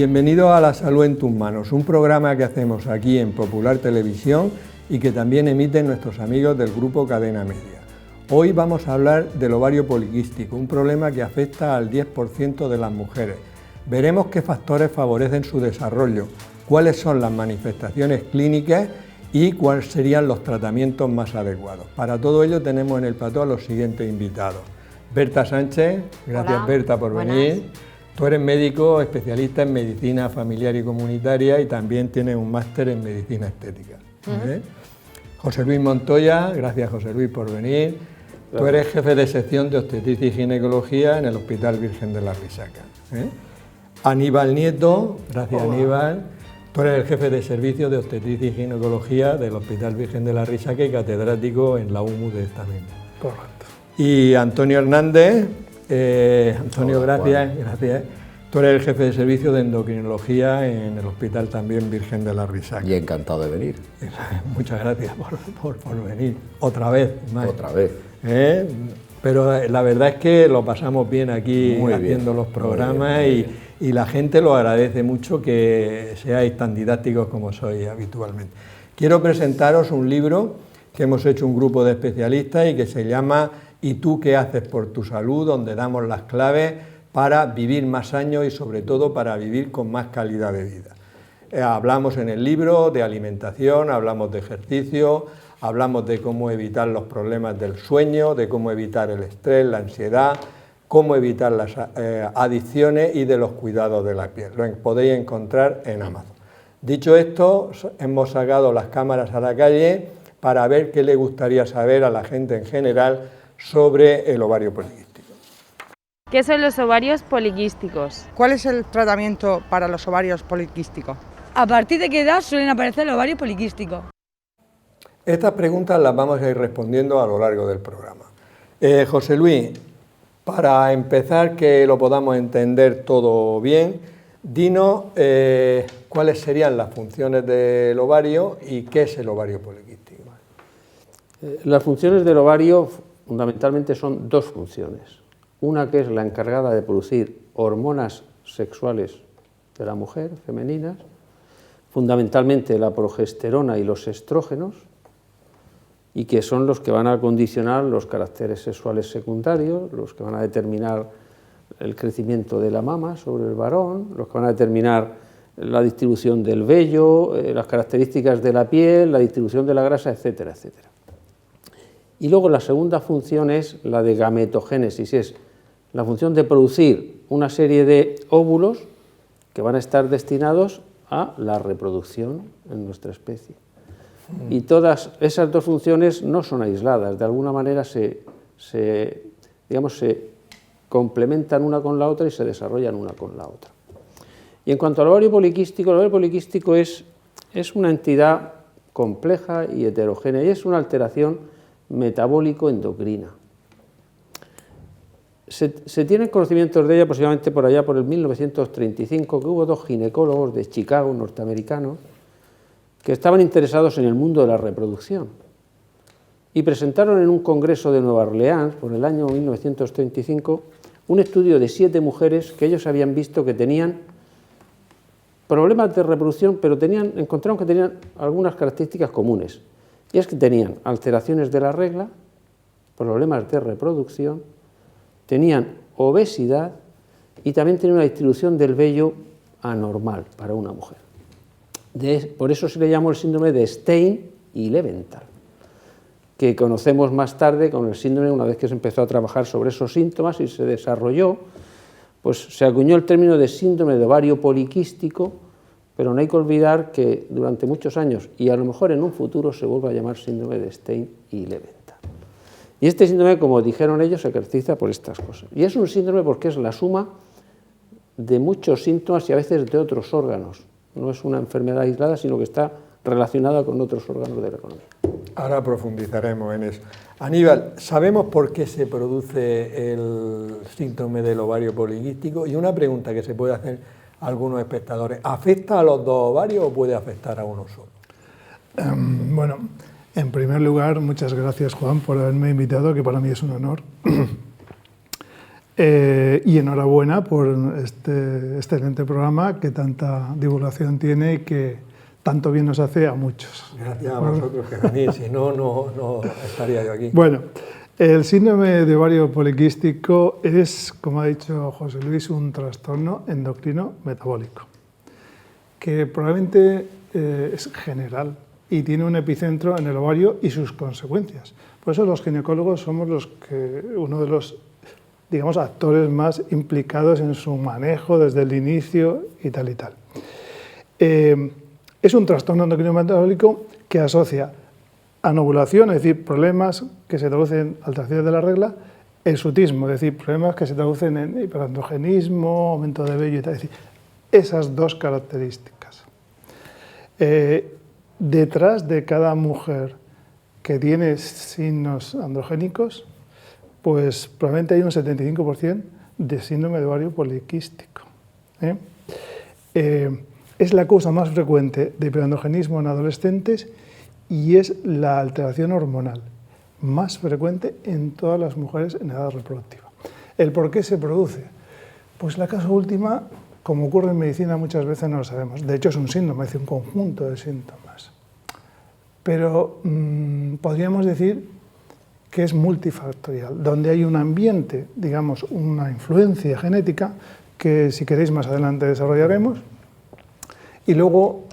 Bienvenido a La Salud en tus manos, un programa que hacemos aquí en Popular Televisión y que también emiten nuestros amigos del grupo Cadena Media. Hoy vamos a hablar del ovario poliquístico, un problema que afecta al 10% de las mujeres. Veremos qué factores favorecen su desarrollo, cuáles son las manifestaciones clínicas y cuáles serían los tratamientos más adecuados. Para todo ello tenemos en el plató a los siguientes invitados. Berta Sánchez, gracias. Hola, Berta por venir. Tú eres médico especialista en medicina familiar y comunitaria y también tienes un máster en medicina estética. José Luis Montoya, gracias José Luis por venir. Gracias. Tú eres jefe de sección de obstetricia y ginecología en el Hospital Virgen de la Risaca. Aníbal Nieto, gracias. Hola. Aníbal. Tú eres el jefe de servicio de obstetricia y ginecología del Hospital Virgen de la Risaca y catedrático en la UMU de esta misma. Correcto. Y Antonio Hernández, Antonio, hola, gracias. Tú eres el jefe de servicio de endocrinología en el Hospital también Virgen de la Risaca. Y encantado de venir. Muchas gracias por venir. Otra vez. Otra vez. Pero la verdad es que lo pasamos bien aquí haciendo los programas y la gente lo agradece mucho que seáis tan didácticos como sois habitualmente. Quiero presentaros un libro que hemos hecho un grupo de especialistas y que se llama ¿Y tú qué haces por tu salud?, donde damos las claves para vivir más años y sobre todo para vivir con más calidad de vida. Hablamos en el libro de alimentación, hablamos de ejercicio, hablamos de cómo evitar los problemas del sueño, de cómo evitar el estrés, la ansiedad, cómo evitar las adicciones y de los cuidados de la piel. Lo podéis encontrar en Amazon. Dicho esto, hemos sacado las cámaras a la calle para ver qué le gustaría saber a la gente en general sobre el ovario poliquístico. ¿Qué son los ovarios poliquísticos? ¿Cuál es el tratamiento para los ovarios poliquísticos? ¿A partir de qué edad suelen aparecer los ovarios poliquísticos? Estas preguntas las vamos a ir respondiendo a lo largo del programa. José Luis, para empezar, que lo podamos entender todo bien, dinos cuáles serían las funciones del ovario y qué es el ovario poliquístico. Las funciones del ovario fundamentalmente son dos funciones. Una que es la encargada de producir hormonas sexuales de la mujer, femeninas, fundamentalmente la progesterona y los estrógenos, y que son los que van a condicionar los caracteres sexuales secundarios, los que van a determinar el crecimiento de la mama sobre el varón, los que van a determinar la distribución del vello, las características de la piel, la distribución de la grasa, etcétera, etcétera. Y luego la segunda función es la de gametogénesis, es la función de producir una serie de óvulos que van a estar destinados a la reproducción en nuestra especie. Y todas esas dos funciones no son aisladas, de alguna manera se complementan una con la otra y se desarrollan una con la otra. Y en cuanto al ovario poliquístico es una entidad compleja y heterogénea y es una alteración metabólico-endocrina. Se tienen conocimientos de ella aproximadamente por allá por el 1935, que hubo dos ginecólogos de Chicago, norteamericanos, que estaban interesados en el mundo de la reproducción y presentaron en un congreso de Nueva Orleans, por el año 1935, un estudio de 7 mujeres que ellos habían visto que tenían problemas de reproducción, pero encontraron que tenían algunas características comunes, y es que tenían alteraciones de la regla, problemas de reproducción, tenían obesidad y también tenían una distribución del vello anormal para una mujer. Por eso se le llamó el síndrome de Stein y Leventhal, que conocemos más tarde con el síndrome, una vez que se empezó a trabajar sobre esos síntomas y se desarrolló, pues se acuñó el término de síndrome de ovario poliquístico, pero no hay que olvidar que durante muchos años, y a lo mejor en un futuro, se vuelve a llamar síndrome de Stein y Leventhal. Y este síndrome, como dijeron ellos, se caracteriza por estas cosas. Y es un síndrome porque es la suma de muchos síntomas y a veces de otros órganos. No es una enfermedad aislada, sino que está relacionada con otros órganos de la economía. Ahora profundizaremos en eso. Aníbal, ¿sabemos por qué se produce el síndrome del ovario poliquístico? Y una pregunta que se puede hacer a algunos espectadores, ¿afecta a los dos ovarios o puede afectar a uno solo? Bueno, en primer lugar, muchas gracias, Juan, por haberme invitado, que para mí es un honor. Y enhorabuena por este excelente programa que tanta divulgación tiene y que tanto bien nos hace a muchos. Gracias a vosotros que venís, si no, no estaría yo aquí. Bueno, el síndrome de ovario poliquístico es, como ha dicho José Luis, un trastorno endocrino metabólico, que probablemente es general y tiene un epicentro en el ovario y sus consecuencias. Por eso los ginecólogos somos uno de los, digamos, actores más implicados en su manejo desde el inicio y tal y tal. Es un trastorno endocrino metabólico que asocia anovulación, es decir, problemas que se traducen en alteraciones de la regla, hirsutismo, es decir, problemas que se traducen en hiperandrogenismo, aumento de vello y tal, es decir, esas dos características. Detrás de cada mujer que tiene signos androgénicos, pues probablemente hay un 75% de síndrome de ovario poliquístico. Es la causa más frecuente de hiperandrogenismo en adolescentes y es la alteración hormonal más frecuente en todas las mujeres en edad reproductiva. ¿El por qué se produce? Pues la causa última, como ocurre en medicina, muchas veces no lo sabemos. De hecho, es un síndrome, es un conjunto de síntomas. Pero podríamos decir que es multifactorial, donde hay un ambiente, digamos, una influencia genética, que si queréis más adelante desarrollaremos, y luego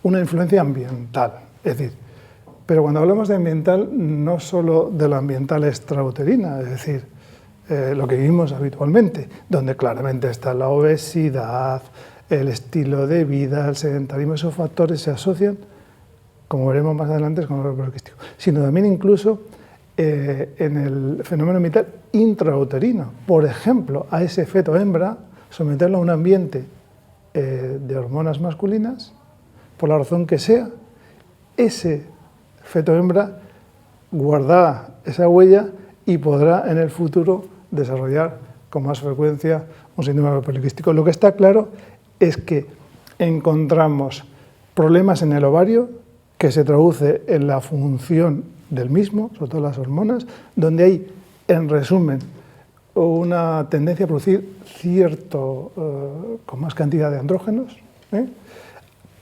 una influencia ambiental. Es decir, pero cuando hablamos de ambiental, no solo de lo ambiental extrauterina, es decir, lo que vivimos habitualmente, donde claramente está la obesidad, el estilo de vida, el sedentarismo, esos factores se asocian, como veremos más adelante, con el ovario poliquístico, sino también incluso en el fenómeno ambiental intrauterino. Por ejemplo, a ese feto hembra, someterlo a un ambiente de hormonas masculinas, por la razón que sea, ese feto hembra guardará esa huella y podrá en el futuro desarrollar con más frecuencia un síndrome poliquístico. Lo que está claro es que encontramos problemas en el ovario que se traduce en la función del mismo, sobre todo las hormonas, donde hay, en resumen, una tendencia a producir con más cantidad de andrógenos,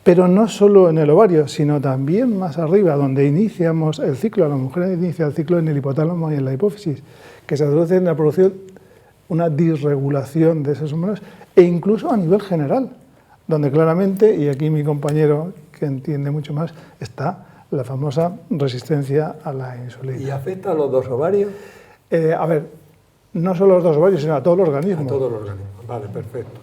pero no solo en el ovario, sino también más arriba, donde iniciamos el ciclo. La mujer inicia el ciclo en el hipotálamo y en la hipófisis, que se traduce en la producción, una disregulación de esas hormonas, e incluso a nivel general, donde claramente, y aquí mi compañero que entiende mucho más, está la famosa resistencia a la insulina. ¿Y afecta a los dos ovarios? A ver, no solo a los dos ovarios, sino a todo el organismo. A todo el organismo, vale, perfecto.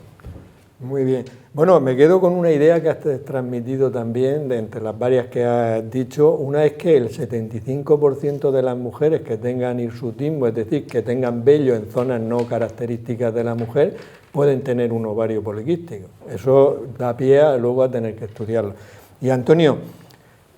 Muy bien. Bueno, me quedo con una idea que has transmitido también, de entre las varias que has dicho. Una es que el 75% de las mujeres que tengan hirsutismo, es decir, que tengan vello en zonas no características de la mujer, pueden tener un ovario poliquístico. Eso da pie luego a tener que estudiarlo. Y Antonio,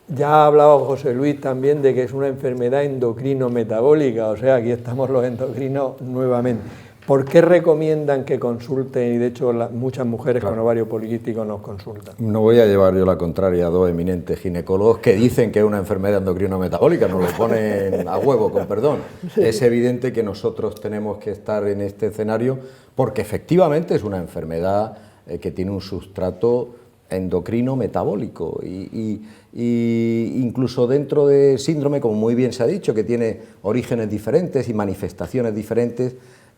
ya ha hablado José Luis también de que es una enfermedad endocrino-metabólica, o sea, aquí estamos los endocrinos nuevamente. ¿Por qué recomiendan que consulten? Y de hecho muchas mujeres con ovario poliquístico nos consultan. No voy a llevar yo la contraria a dos eminentes ginecólogos que dicen que es una enfermedad endocrino-metabólica, nos lo ponen a huevo, con perdón. Es evidente que nosotros tenemos que estar en este escenario porque efectivamente es una enfermedad que tiene un sustrato endocrino-metabólico y incluso dentro de síndrome, como muy bien se ha dicho, que tiene orígenes diferentes y manifestaciones diferentes.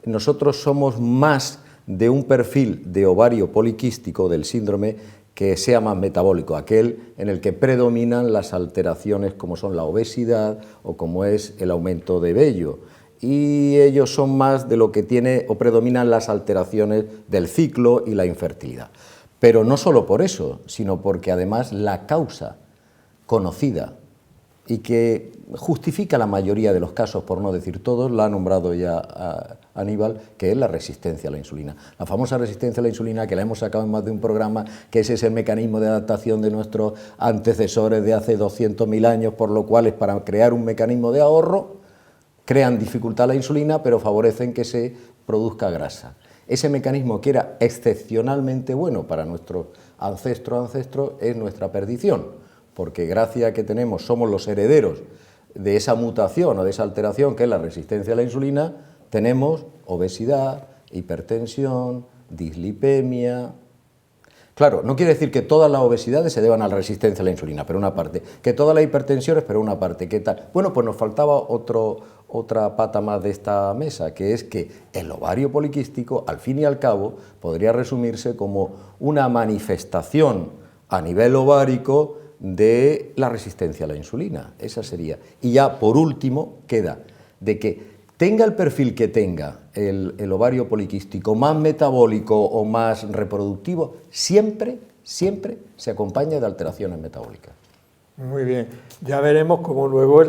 Nosotros somos más de un perfil de ovario poliquístico del síndrome que sea más metabólico, aquel en el que predominan las alteraciones como son la obesidad o como es el aumento de vello. Y ellos son más de lo que tiene o predominan las alteraciones del ciclo y la infertilidad. Pero no solo por eso, sino porque además la causa conocida y que justifica la mayoría de los casos, por no decir todos, la ha nombrado ya Aníbal, que es la resistencia a la insulina. La famosa resistencia a la insulina, que la hemos sacado en más de un programa, que ese es el mecanismo de adaptación de nuestros antecesores de hace 200.000 años, por lo cual es para crear un mecanismo de ahorro, crean dificultad a la insulina, pero favorecen que se produzca grasa. Ese mecanismo que era excepcionalmente bueno para nuestros ancestros es nuestra perdición, porque gracias a que somos los herederos de esa mutación o de esa alteración que es la resistencia a la insulina, tenemos obesidad, hipertensión, dislipemia. Claro, no quiere decir que todas las obesidades se deban a la resistencia a la insulina, pero una parte, que todas las hipertensiones, pero una parte, ¿qué tal? Bueno, pues nos faltaba otra pata más de esta mesa, que es que el ovario poliquístico, al fin y al cabo, podría resumirse como una manifestación a nivel ovárico de la resistencia a la insulina, esa sería. Y ya, por último, queda de que tenga el perfil que tenga el ovario poliquístico, más metabólico o más reproductivo, siempre se acompaña de alteraciones metabólicas. Muy bien, ya veremos cómo luego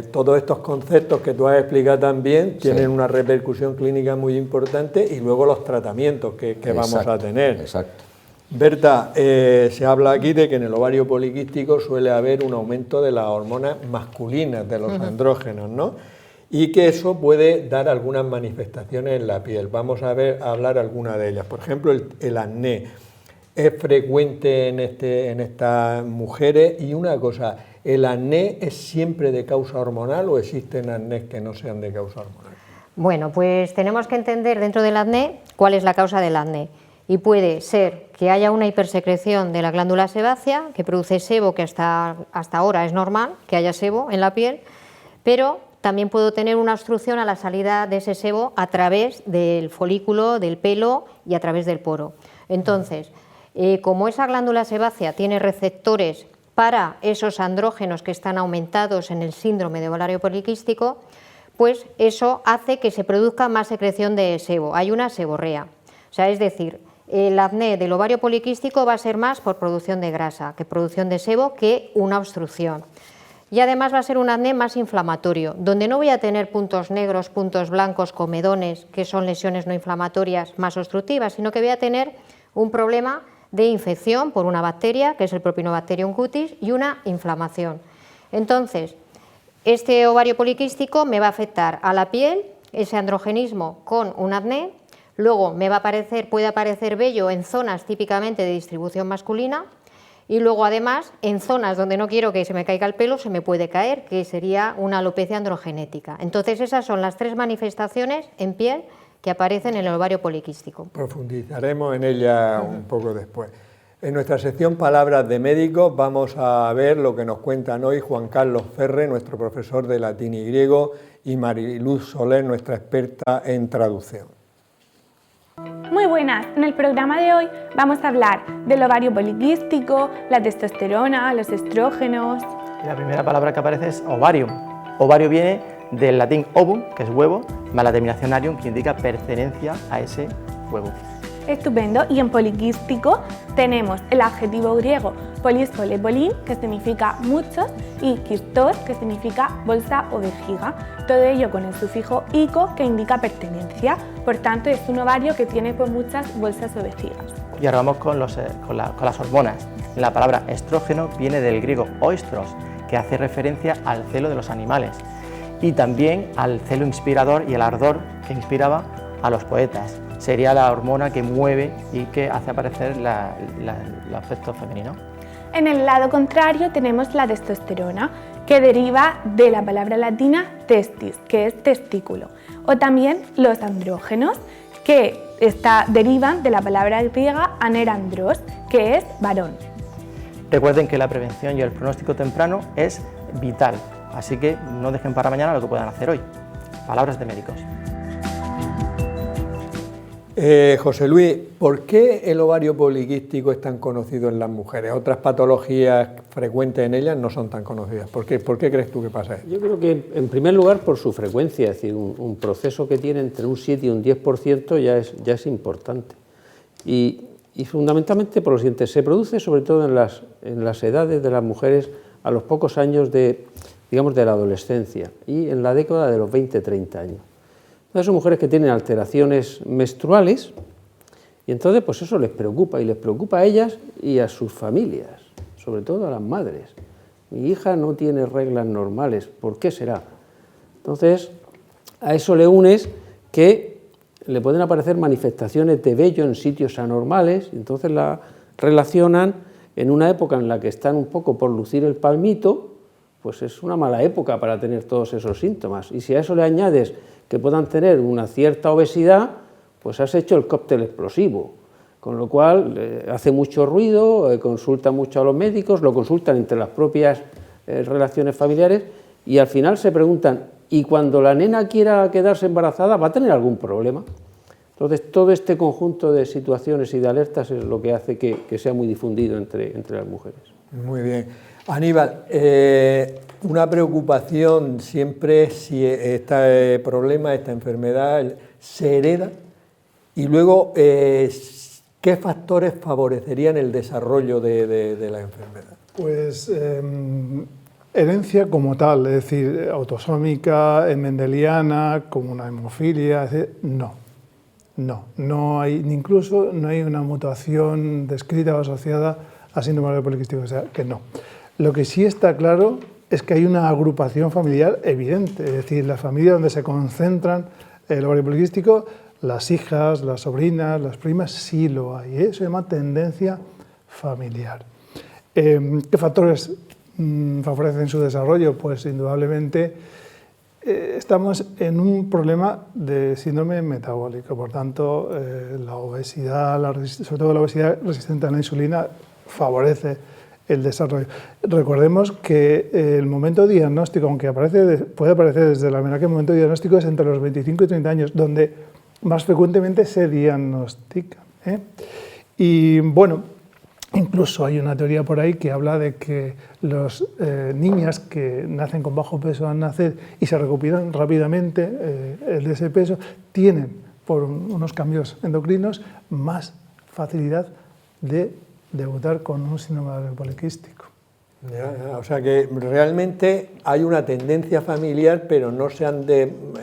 todos estos conceptos que tú has explicado también tienen una repercusión clínica muy importante y luego los tratamientos que vamos a tener. Exacto. Berta, se habla aquí de que en el ovario poliquístico suele haber un aumento de las hormonas masculinas, de los andrógenos, ¿no? Y que eso puede dar algunas manifestaciones en la piel. Vamos a hablar algunas de ellas. Por ejemplo, el acné es frecuente en estas mujeres. Y una cosa, ¿el acné es siempre de causa hormonal o existen acnés que no sean de causa hormonal? Bueno, pues tenemos que entender dentro del acné cuál es la causa del acné. Y puede ser que haya una hipersecreción de la glándula sebácea, que produce sebo, que hasta ahora es normal que haya sebo en la piel, pero también puedo tener una obstrucción a la salida de ese sebo a través del folículo, del pelo y a través del poro. Entonces, como esa glándula sebácea tiene receptores para esos andrógenos que están aumentados en el síndrome de ovario poliquístico, pues eso hace que se produzca más secreción de sebo. Hay una seborrea. O sea, es decir, el acné del ovario poliquístico va a ser más por producción de grasa que producción de sebo, que una obstrucción. Y además va a ser un acné más inflamatorio, donde no voy a tener puntos negros, puntos blancos, comedones, que son lesiones no inflamatorias más obstructivas, sino que voy a tener un problema de infección por una bacteria, que es el Propionibacterium cutis, y una inflamación. Entonces, este ovario poliquístico me va a afectar a la piel, ese androgenismo con un acné, luego puede aparecer vello en zonas típicamente de distribución masculina, y luego además en zonas donde no quiero que se me caiga el pelo se me puede caer, que sería una alopecia androgenética. Entonces esas son las tres manifestaciones en piel que aparecen en el ovario poliquístico. Profundizaremos en ella un poco después. En nuestra sección Palabras de Médicos vamos a ver lo que nos cuentan hoy Juan Carlos Ferre, nuestro profesor de latín y griego, y Mariluz Soler, nuestra experta en traducción. Muy buenas, en el programa de hoy vamos a hablar del ovario poliquístico, la testosterona, los estrógenos. La primera palabra que aparece es ovarium. Ovario viene del latín ovum, que es huevo, más la terminación arium, que indica pertenencia a ese huevo. Estupendo, y en poliquístico tenemos el adjetivo griego polis polepolín, que significa muchos, y quistos, que significa bolsa o vejiga, todo ello con el sufijo ico, que indica pertenencia. Por tanto, es un ovario que tiene pues muchas bolsas o vejigas. Y ahora vamos con las hormonas. La palabra estrógeno viene del griego oistros, que hace referencia al celo de los animales, y también al celo inspirador y el ardor que inspiraba a los poetas. Sería la hormona que mueve y que hace aparecer el aspecto femenino. En el lado contrario tenemos la testosterona, que deriva de la palabra latina testis, que es testículo, o también los andrógenos, que derivan de la palabra griega anerandros, que es varón. Recuerden que la prevención y el pronóstico temprano es vital, así que no dejen para mañana lo que puedan hacer hoy. Palabras de médicos. José Luis, ¿por qué el ovario poliquístico es tan conocido en las mujeres? Otras patologías frecuentes en ellas no son tan conocidas. ¿Por qué crees tú que pasa eso? Yo creo que, en primer lugar, por su frecuencia, es decir, un proceso que tiene entre un 7 y un 10% ya es importante. Y fundamentalmente por lo siguiente, se produce sobre todo en las edades de las mujeres a los pocos años de la adolescencia y en la década de los 20-30 años. Entonces son mujeres que tienen alteraciones menstruales y entonces pues eso les preocupa, y les preocupa a ellas y a sus familias, sobre todo a las madres. Mi hija no tiene reglas normales, ¿por qué será? Entonces a eso le unes que le pueden aparecer manifestaciones de vello en sitios anormales, y entonces la relacionan en una época en la que están un poco por lucir el palmito, pues es una mala época para tener todos esos síntomas. Y si a eso le añades que puedan tener una cierta obesidad, pues has hecho el cóctel explosivo, con lo cual hace mucho ruido, consultan mucho a los médicos, lo consultan entre las propias relaciones familiares y al final se preguntan, ¿y cuando la nena quiera quedarse embarazada va a tener algún problema? Entonces, todo este conjunto de situaciones y de alertas es lo que hace que sea muy difundido entre las mujeres. Muy bien. Aníbal, una preocupación siempre es si este problema, esta enfermedad se hereda y luego ¿qué factores favorecerían el desarrollo de la enfermedad? Pues herencia como tal, es decir, autosómica, mendeliana, como una hemofilia, no hay, incluso no hay una mutación descrita o asociada a síndrome ovario poliquístico, o sea que no. Lo que sí está claro es que hay una agrupación familiar evidente, es decir, la familia donde se concentran el ovario poliquístico, las hijas, las sobrinas, las primas, sí lo hay, eso se llama tendencia familiar. ¿Qué factores favorecen su desarrollo? Pues indudablemente estamos en un problema de síndrome metabólico, por tanto la obesidad, sobre todo la obesidad resistente a la insulina, favorece el desarrollo. Recordemos que el momento diagnóstico, aunque puede aparecer desde la menarquia, el momento diagnóstico es entre los 25 y 30 años, donde más frecuentemente se diagnostica. Y bueno, incluso hay una teoría por ahí que habla de que las niñas que nacen con bajo peso al nacer y se recuperan rápidamente de ese peso, tienen, por unos cambios endocrinos, más facilidad de debutar con un síndrome ovario poliquístico. O sea que realmente hay una tendencia familiar, pero no se han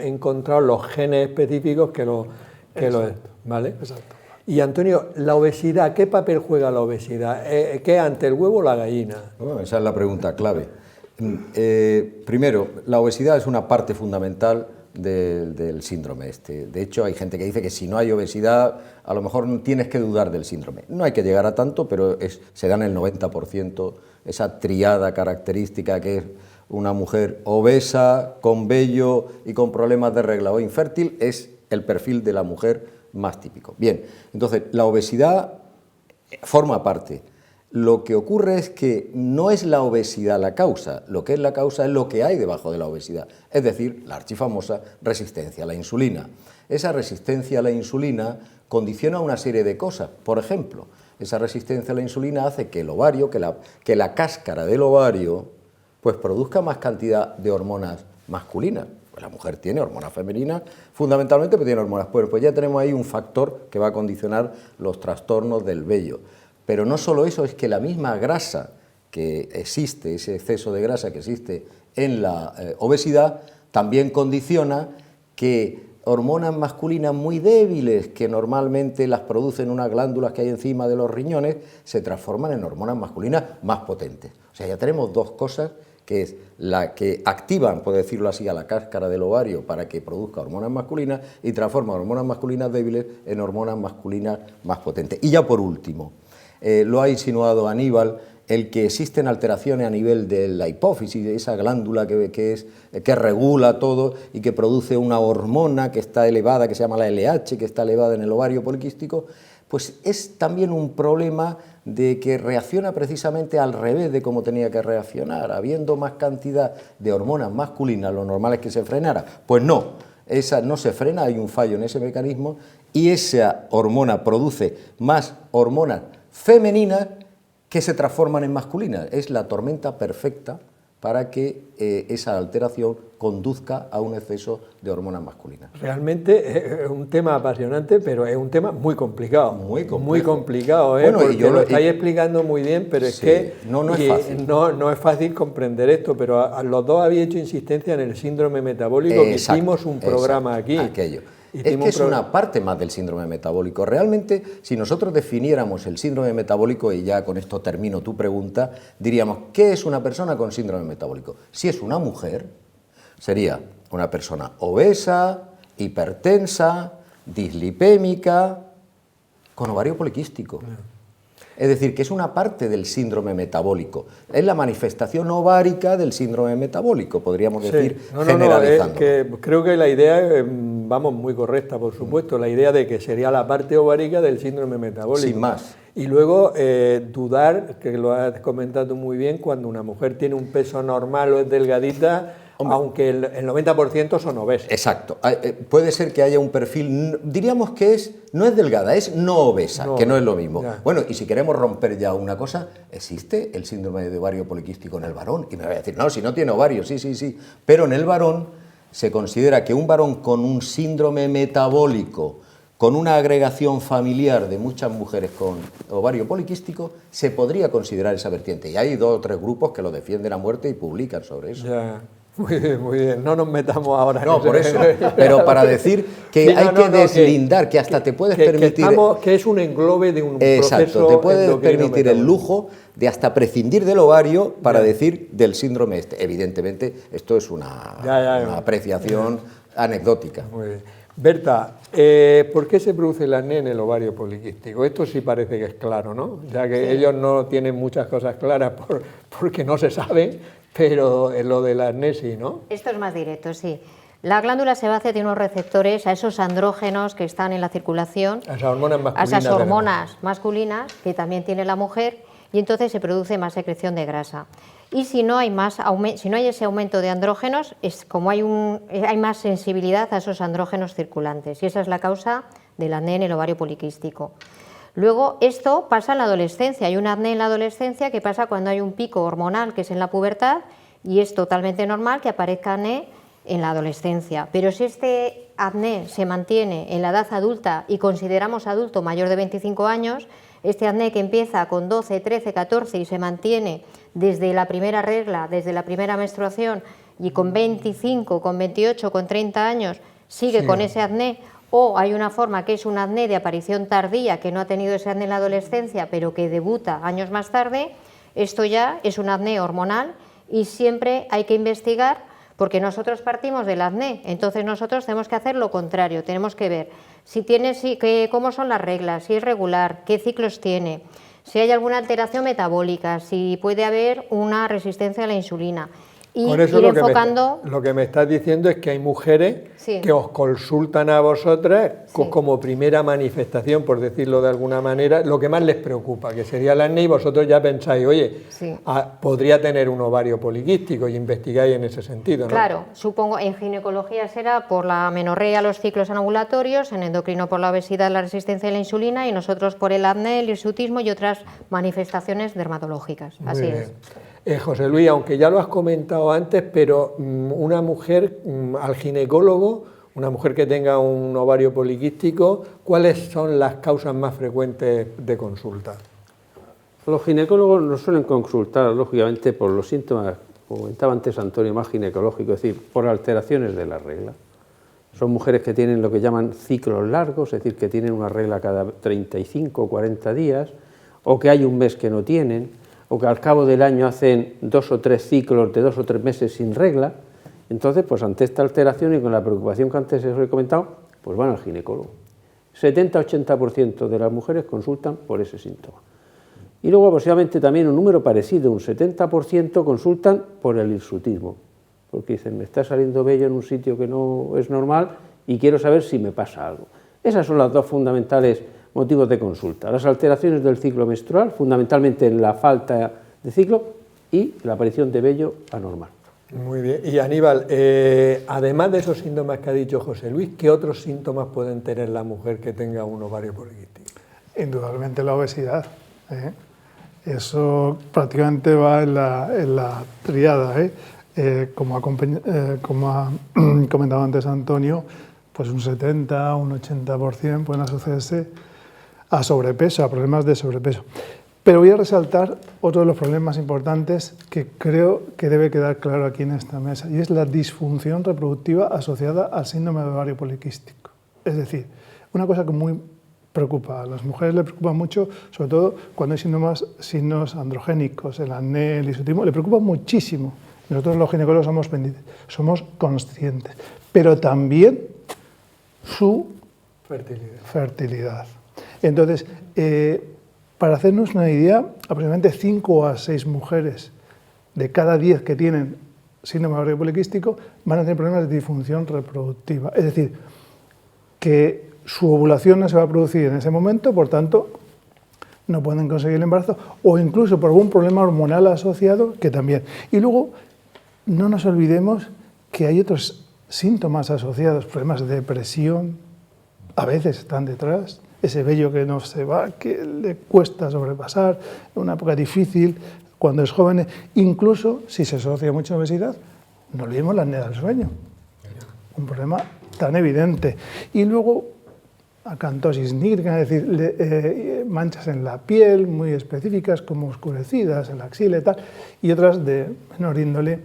encontrado los genes específicos que lo ¿vale? Exacto. Y Antonio, la obesidad, ¿qué papel juega la obesidad? ¿Qué ante el huevo o la gallina? Bueno, esa es la pregunta clave. Primero, la obesidad es una parte fundamental del síndrome este. De hecho, hay gente que dice que si no hay obesidad, a lo mejor tienes que dudar del síndrome. No hay que llegar a tanto, pero se da en el 90%, esa triada característica que es una mujer obesa, con vello y con problemas de regla o infértil, es el perfil de la mujer más típico. Bien, entonces la obesidad forma parte. Lo que ocurre es que no es la obesidad la causa, lo que es la causa es lo que hay debajo de la obesidad, es decir, la archifamosa resistencia a la insulina. Esa resistencia a la insulina condiciona una serie de cosas. Por ejemplo, esa resistencia a la insulina hace que el ovario, que la cáscara del ovario, pues produzca más cantidad de hormonas masculinas. Pues la mujer tiene hormonas femeninas, fundamentalmente, pero tiene hormonas. Pues ya tenemos ahí un factor que va a condicionar los trastornos del vello. Pero no solo eso, es que la misma grasa que existe, ese exceso de grasa que existe en la obesidad, también condiciona que hormonas masculinas muy débiles, que normalmente las producen unas glándulas que hay encima de los riñones, se transforman en hormonas masculinas más potentes. O sea, ya tenemos dos cosas, que es la que activan, por decirlo así, a la cáscara del ovario para que produzca hormonas masculinas y transforman hormonas masculinas débiles en hormonas masculinas más potentes. Y ya por último, lo ha insinuado Aníbal, el que existen alteraciones a nivel de la hipófisis, esa glándula que regula todo y que produce una hormona que está elevada, que se llama la LH, que está elevada en el ovario poliquístico, pues es también un problema de que reacciona precisamente al revés de cómo tenía que reaccionar, habiendo más cantidad de hormonas masculinas, lo normal es que se frenara. Pues no, esa no se frena, hay un fallo en ese mecanismo y esa hormona produce más hormonas femeninas que se transforman en masculinas. Es la tormenta perfecta para que esa alteración conduzca a un exceso de hormonas masculinas. Realmente es un tema apasionante, pero es un tema muy complicado. Muy complicado, bueno, porque lo estáis explicando muy bien, pero es que no es fácil. No es fácil comprender esto, pero los dos habéis hecho insistencia en el síndrome metabólico, que hicimos un programa aquí. Aquello. Es que es una parte más del síndrome metabólico. Realmente, si nosotros definiéramos el síndrome metabólico, y ya con esto termino tu pregunta, diríamos, ¿qué es una persona con síndrome metabólico? Si es una mujer, sería una persona obesa, hipertensa, dislipémica, con ovario poliquístico. Es decir, que es una parte del síndrome metabólico. Es la manifestación ovárica del síndrome metabólico, podríamos decir, generalizando. Creo que la idea es vamos, muy correcta, por supuesto, la idea de que sería la parte ovárica del síndrome metabólico. Sin más. Y luego dudar, que lo has comentado muy bien, cuando una mujer tiene un peso normal o es delgadita, hombre, aunque el 90% son obesas. Exacto. Puede ser que haya un perfil, diríamos que no es delgada, es no obesa, que no es lo mismo. Ya. Bueno, y si queremos romper ya una cosa, ¿existe el síndrome de ovario poliquístico en el varón? Y me va a decir, no, si no tiene ovario, sí. Pero en el varón se considera que un varón con un síndrome metabólico, con una agregación familiar de muchas mujeres con ovario poliquístico, se podría considerar esa vertiente. Y hay 2 o 3 grupos que lo defienden a muerte y publican sobre eso. Ya. Muy bien, no nos metamos ahora en por eso, pero para decir que sí, hay que deslindar, que hasta te puedes permitir... Que es un englobe de un proceso. Exacto, te puedes permitir el lujo de hasta prescindir del ovario para decir del síndrome este. Evidentemente, esto es una apreciación anecdótica. Muy bien. Berta, ¿por qué se produce el acné en el ovario poliquístico? Esto sí parece que es claro, ¿no? Ya que ellos no tienen muchas cosas claras porque no se saben, pero lo del acné sí, ¿no? Esto es más directo, sí. La glándula sebácea tiene unos receptores a esos andrógenos que están en la circulación, a esas hormonas masculinas, a esas hormonas masculinas que también tiene la mujer, y entonces se produce más secreción de grasa. Y si no hay ese aumento de andrógenos, es como hay más sensibilidad a esos andrógenos circulantes, y esa es la causa del acné en el ovario poliquístico. Luego, esto pasa en la adolescencia. Hay un acné en la adolescencia que pasa cuando hay un pico hormonal, que es en la pubertad, y es totalmente normal que aparezca acné en la adolescencia. Pero si este acné se mantiene en la edad adulta y consideramos adulto mayor de 25 años, este acné que empieza con 12, 13, 14 y se mantiene desde la primera regla, desde la primera menstruación, y con 25, con 28, con 30 años sigue con ese acné, o hay una forma que es un acné de aparición tardía, que no ha tenido ese acné en la adolescencia, pero que debuta años más tarde, esto ya es un acné hormonal y siempre hay que investigar, porque nosotros partimos del acné, entonces nosotros tenemos que hacer lo contrario, tenemos que ver cómo son las reglas, si es regular, qué ciclos tiene, si hay alguna alteración metabólica, si puede haber una resistencia a la insulina. Y por eso ir enfocando... lo que me estás diciendo es que hay mujeres que os consultan a vosotras como primera manifestación, por decirlo de alguna manera, lo que más les preocupa, que sería el acné, y vosotros ya pensáis, oye, podría tener un ovario poliquístico, y investigáis en ese sentido, ¿no? Claro, supongo en ginecología será por la amenorrea, los ciclos anovulatorios, en endocrino por la obesidad, la resistencia a la insulina, y nosotros por el acné, el hirsutismo y otras manifestaciones dermatológicas. Así es. José Luis, aunque ya lo has comentado antes, pero una mujer al ginecólogo, una mujer que tenga un ovario poliquístico, ¿cuáles son las causas más frecuentes de consulta? Los ginecólogos nos suelen consultar, lógicamente, por los síntomas, como comentaba antes Antonio, más ginecológicos, es decir, por alteraciones de la regla. Son mujeres que tienen lo que llaman ciclos largos, es decir, que tienen una regla cada 35 o 40 días, o que hay un mes que no tienen, o que al cabo del año hacen 2 o 3 ciclos de 2 o 3 meses sin regla. Entonces, pues ante esta alteración y con la preocupación que antes os he comentado, pues van al ginecólogo. 70-80% de las mujeres consultan por ese síntoma. Y luego, aproximadamente también un número parecido, un 70% consultan por el hirsutismo, porque dicen, me está saliendo vello en un sitio que no es normal y quiero saber si me pasa algo. Esas son las 2 fundamentales motivos de consulta: las alteraciones del ciclo menstrual, fundamentalmente en la falta de ciclo, y la aparición de vello anormal. Muy bien. Y Aníbal, además de esos síntomas que ha dicho José Luis, ¿qué otros síntomas pueden tener la mujer que tenga un ovario poliquístico? Indudablemente la obesidad. Eso prácticamente va en la triada. Como ha comentado antes Antonio, pues un 70, un 80% pueden asociarse a sobrepeso, a problemas de sobrepeso. Pero voy a resaltar otro de los problemas importantes que creo que debe quedar claro aquí en esta mesa, y es la disfunción reproductiva asociada al síndrome de ovario poliquístico. Es decir, una cosa que muy preocupa a las mujeres, le preocupa mucho, sobre todo cuando hay signos androgénicos, el acné, el hirsutismo, le preocupa muchísimo. Nosotros los ginecólogos somos pendientes, somos conscientes, pero también su fertilidad. Entonces, para hacernos una idea, aproximadamente 5 a 6 mujeres de cada 10 que tienen síndrome de ovario poliquístico van a tener problemas de disfunción reproductiva. Es decir, que su ovulación no se va a producir en ese momento, por tanto, no pueden conseguir el embarazo, o incluso por algún problema hormonal asociado, que también. Y luego, no nos olvidemos que hay otros síntomas asociados, problemas de depresión, a veces están detrás, ese vello que no se va, que le cuesta sobrepasar, una época difícil, cuando es joven, incluso si se asocia mucho a obesidad, no olvidemos la apnea del sueño, un problema tan evidente. Y luego, acantosis nígricas, es decir, manchas en la piel muy específicas, como oscurecidas en la axila y tal, y otras de menor índole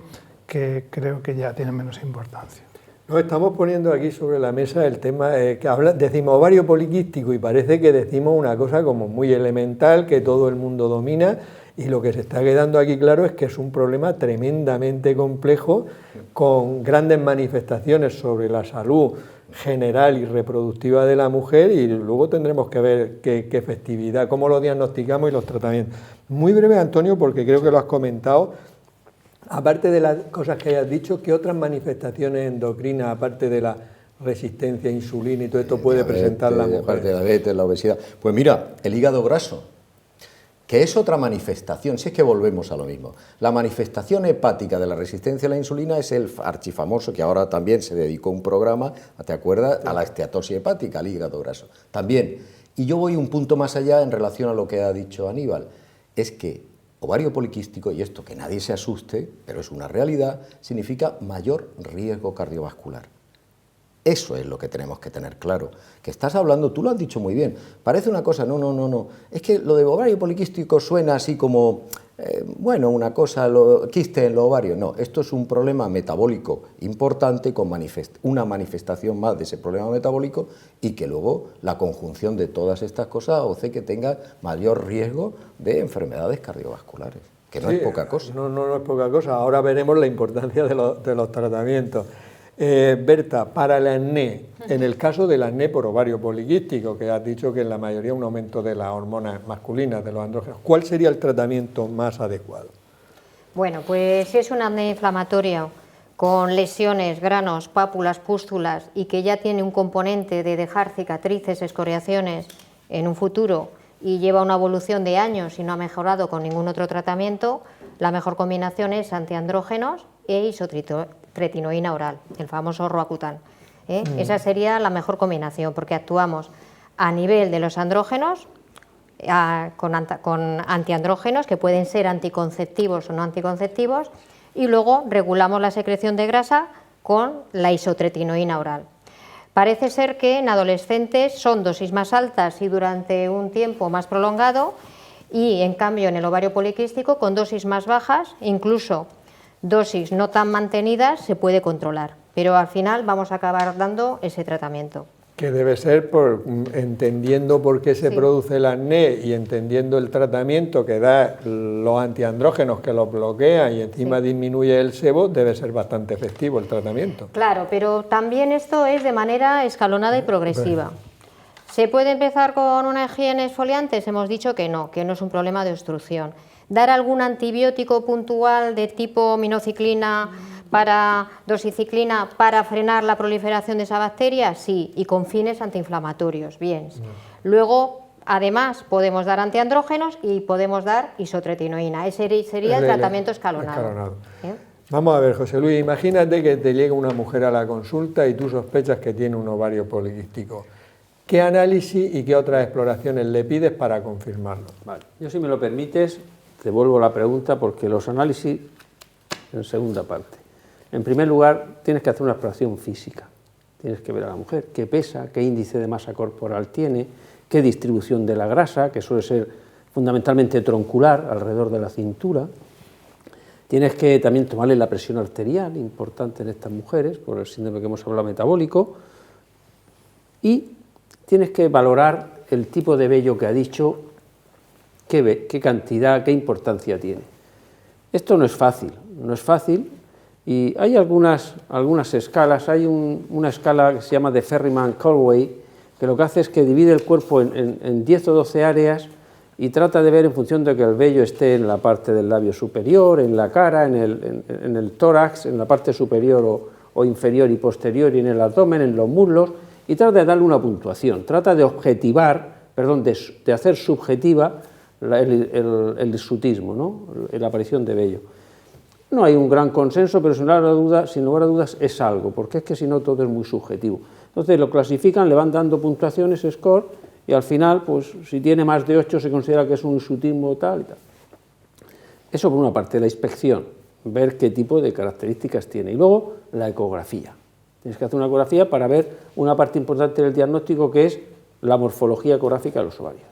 que creo que ya tienen menos importancia. Nos estamos poniendo aquí sobre la mesa el tema que decimos ovario poliquístico y parece que decimos una cosa como muy elemental que todo el mundo domina, y lo que se está quedando aquí claro es que es un problema tremendamente complejo con grandes manifestaciones sobre la salud general y reproductiva de la mujer, y luego tendremos que ver qué efectividad, cómo lo diagnosticamos y los tratamientos. Muy breve, Antonio, porque creo que lo has comentado. Aparte de las cosas que hayas dicho, ¿qué otras manifestaciones endocrinas, aparte de la resistencia a insulina y todo esto, puede presentar la mujer? Aparte de la diabetes, la obesidad. Pues mira, el hígado graso, que es otra manifestación, si es que volvemos a lo mismo. La manifestación hepática de la resistencia a la insulina es el archifamoso, que ahora también se dedicó un programa, ¿te acuerdas?, a la esteatosis hepática, al hígado graso. También, y yo voy un punto más allá en relación a lo que ha dicho Aníbal, es que ovario poliquístico, y esto que nadie se asuste, pero es una realidad, significa mayor riesgo cardiovascular. Eso es lo que tenemos que tener claro. Que estás hablando, tú lo has dicho muy bien, parece una cosa, no. Es que lo de ovario poliquístico suena así como, bueno, una cosa, quiste en los ovarios. No, esto es un problema metabólico importante con una manifestación más de ese problema metabólico, y que luego la conjunción de todas estas cosas hace que tenga mayor riesgo de enfermedades cardiovasculares, que no es poca cosa. No es poca cosa. Ahora veremos la importancia de los tratamientos. Berta, para el acné, en el caso del acné por ovario poliquístico, que has dicho que en la mayoría un aumento de las hormonas masculinas, de los andrógenos, ¿cuál sería el tratamiento más adecuado? Bueno, pues si es un acné inflamatorio con lesiones, granos, pápulas, pústulas y que ya tiene un componente de dejar cicatrices, escoriaciones en un futuro y lleva una evolución de años y no ha mejorado con ningún otro tratamiento, la mejor combinación es antiandrógenos e isotretinoína oral, el famoso Roacutan. Esa sería la mejor combinación, porque actuamos a nivel de los andrógenos, con antiandrógenos que pueden ser anticonceptivos o no anticonceptivos, y luego regulamos la secreción de grasa con la isotretinoína oral. Parece ser que en adolescentes son dosis más altas y durante un tiempo más prolongado, y en cambio en el ovario poliquístico con dosis más bajas, incluso dosis no tan mantenidas, se puede controlar, pero al final vamos a acabar dando ese tratamiento. Que debe ser entendiendo por qué se produce el acné y entendiendo el tratamiento que da los antiandrógenos que los bloquean y encima disminuye el sebo, debe ser bastante efectivo el tratamiento. Claro, pero también esto es de manera escalonada y progresiva. ¿Se puede empezar con una higiene exfoliante? Hemos dicho que no es un problema de obstrucción. ¿Dar algún antibiótico puntual de tipo minociclina, doxiciclina, para frenar la proliferación de esa bacteria? Sí, y con fines antiinflamatorios, bien. Luego, además, podemos dar antiandrógenos y podemos dar isotretinoína. Ese sería el tratamiento escalonado. Vamos a ver, José Luis, imagínate que te llega una mujer a la consulta y tú sospechas que tiene un ovario poliquístico. ¿Qué análisis y qué otras exploraciones le pides para confirmarlo? Vale. Yo, si me lo permites, te vuelvo la pregunta, porque los análisis en segunda parte. En primer lugar, tienes que hacer una exploración física. Tienes que ver a la mujer qué pesa, qué índice de masa corporal tiene, qué distribución de la grasa, que suele ser fundamentalmente troncular, alrededor de la cintura. Tienes que también tomarle la presión arterial, importante en estas mujeres, por el síndrome que hemos hablado metabólico, y tienes que valorar el tipo de vello que ha dicho, qué cantidad, qué importancia tiene. Esto no es fácil, y hay algunas escalas. Hay una escala que se llama de Ferryman-Colway, que lo que hace es que divide el cuerpo en 10 o 12 áreas y trata de ver en función de que el vello esté en la parte del labio superior, en la cara, en el tórax, en la parte superior o inferior y posterior, y en el abdomen, en los muslos, y trata de darle una puntuación, trata de objetivar, perdón, de hacer subjetiva el hirsutismo, ¿no? La aparición de vello. No hay un gran consenso, pero sin lugar a dudas es algo, porque es que si no todo es muy subjetivo. Entonces lo clasifican, le van dando puntuaciones, score, y al final, pues si tiene más de 8 se considera que es un hirsutismo tal y tal. Eso por una parte, la inspección, ver qué tipo de características tiene. Y luego la ecografía. Tienes que hacer una ecografía para ver una parte importante del diagnóstico, que es la morfología ecográfica de los ovarios.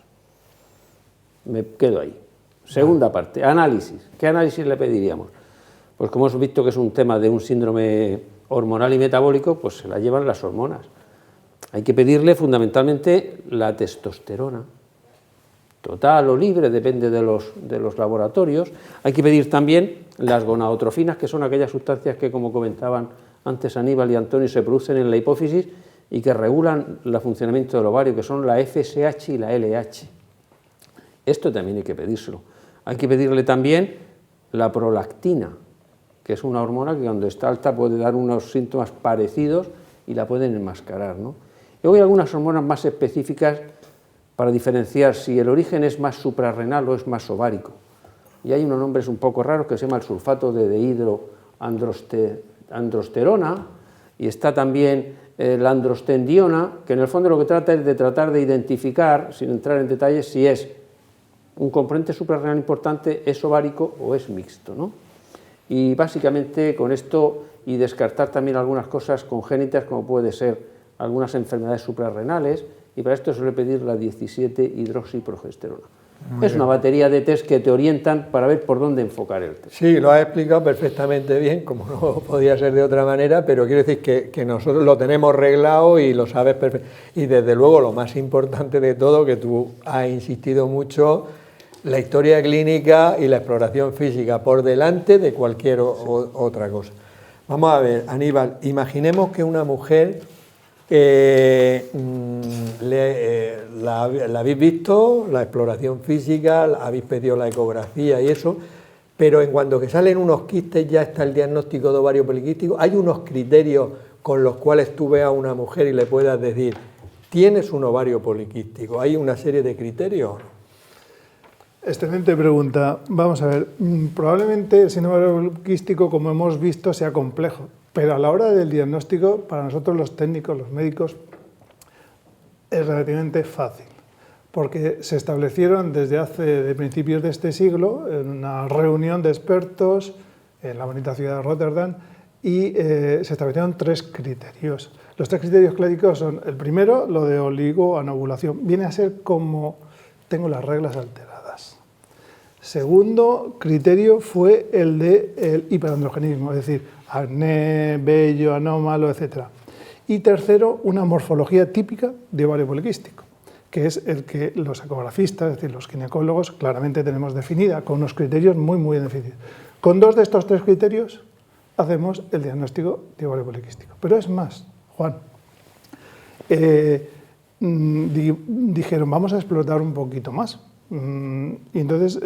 Me quedo ahí. Segunda parte, análisis. ¿Qué análisis le pediríamos? Pues como hemos visto que es un tema de un síndrome hormonal y metabólico, pues se la llevan las hormonas. Hay que pedirle fundamentalmente la testosterona, total o libre, depende de los laboratorios. Hay que pedir también las gonadotrofinas, que son aquellas sustancias que, como comentaban antes Aníbal y Antonio, se producen en la hipófisis y que regulan el funcionamiento del ovario, que son la FSH y la LH. Esto también hay que pedírselo. Hay que pedirle también la prolactina, que es una hormona que cuando está alta puede dar unos síntomas parecidos y la pueden enmascarar, ¿no? Luego hay algunas hormonas más específicas para diferenciar si el origen es más suprarrenal o es más ovárico. Y hay unos nombres un poco raros que se llama el sulfato de dehidroandrosterona, y está también la androstendiona, que en el fondo lo que trata es de tratar de identificar, sin entrar en detalles, si es un componente suprarrenal importante, es ovárico o es mixto, ¿no? Y básicamente con esto, y descartar también algunas cosas congénitas, como puede ser algunas enfermedades suprarrenales, y para esto suele pedir la 17-hidroxiprogesterona. Es una batería de test que te orientan para ver por dónde enfocar el test. Sí, lo has explicado perfectamente bien, como no podía ser de otra manera, pero quiero decir que nosotros lo tenemos reglado y lo sabes perfectamente. Y desde luego lo más importante de todo, que tú has insistido mucho, la historia clínica y la exploración física por delante de cualquier otra cosa. Vamos a ver, Aníbal, imaginemos que una mujer, la habéis visto, la exploración física, habéis pedido la ecografía y eso, pero en cuanto que salen unos quistes ya está el diagnóstico de ovario poliquístico. ¿Hay unos criterios con los cuales tú veas a una mujer y le puedas decir, tienes un ovario poliquístico? ¿Hay una serie de criterios? Excelente pregunta. Vamos a ver, probablemente el síndrome ovario poliquístico, como hemos visto, sea complejo, pero a la hora del diagnóstico, para nosotros los técnicos, los médicos, es relativamente fácil, porque se establecieron de principios de este siglo, en una reunión de expertos en la bonita ciudad de Rotterdam, y se establecieron 3 criterios. Los 3 criterios clásicos son, el primero, lo de oligoanovulación, viene a ser como tengo las reglas alteradas. Segundo criterio fue el del hiperandrogenismo, es decir, acné, vello, anómalo, etc. Y tercero, una morfología típica de ovario poliquístico, que es el que los ecografistas, es decir, los ginecólogos, claramente tenemos definida, con unos criterios muy, muy definidos. Con 2 de estos 3 criterios hacemos el diagnóstico de ovario poliquístico. Pero es más, Juan, dijeron, vamos a explotar un poquito más. Y entonces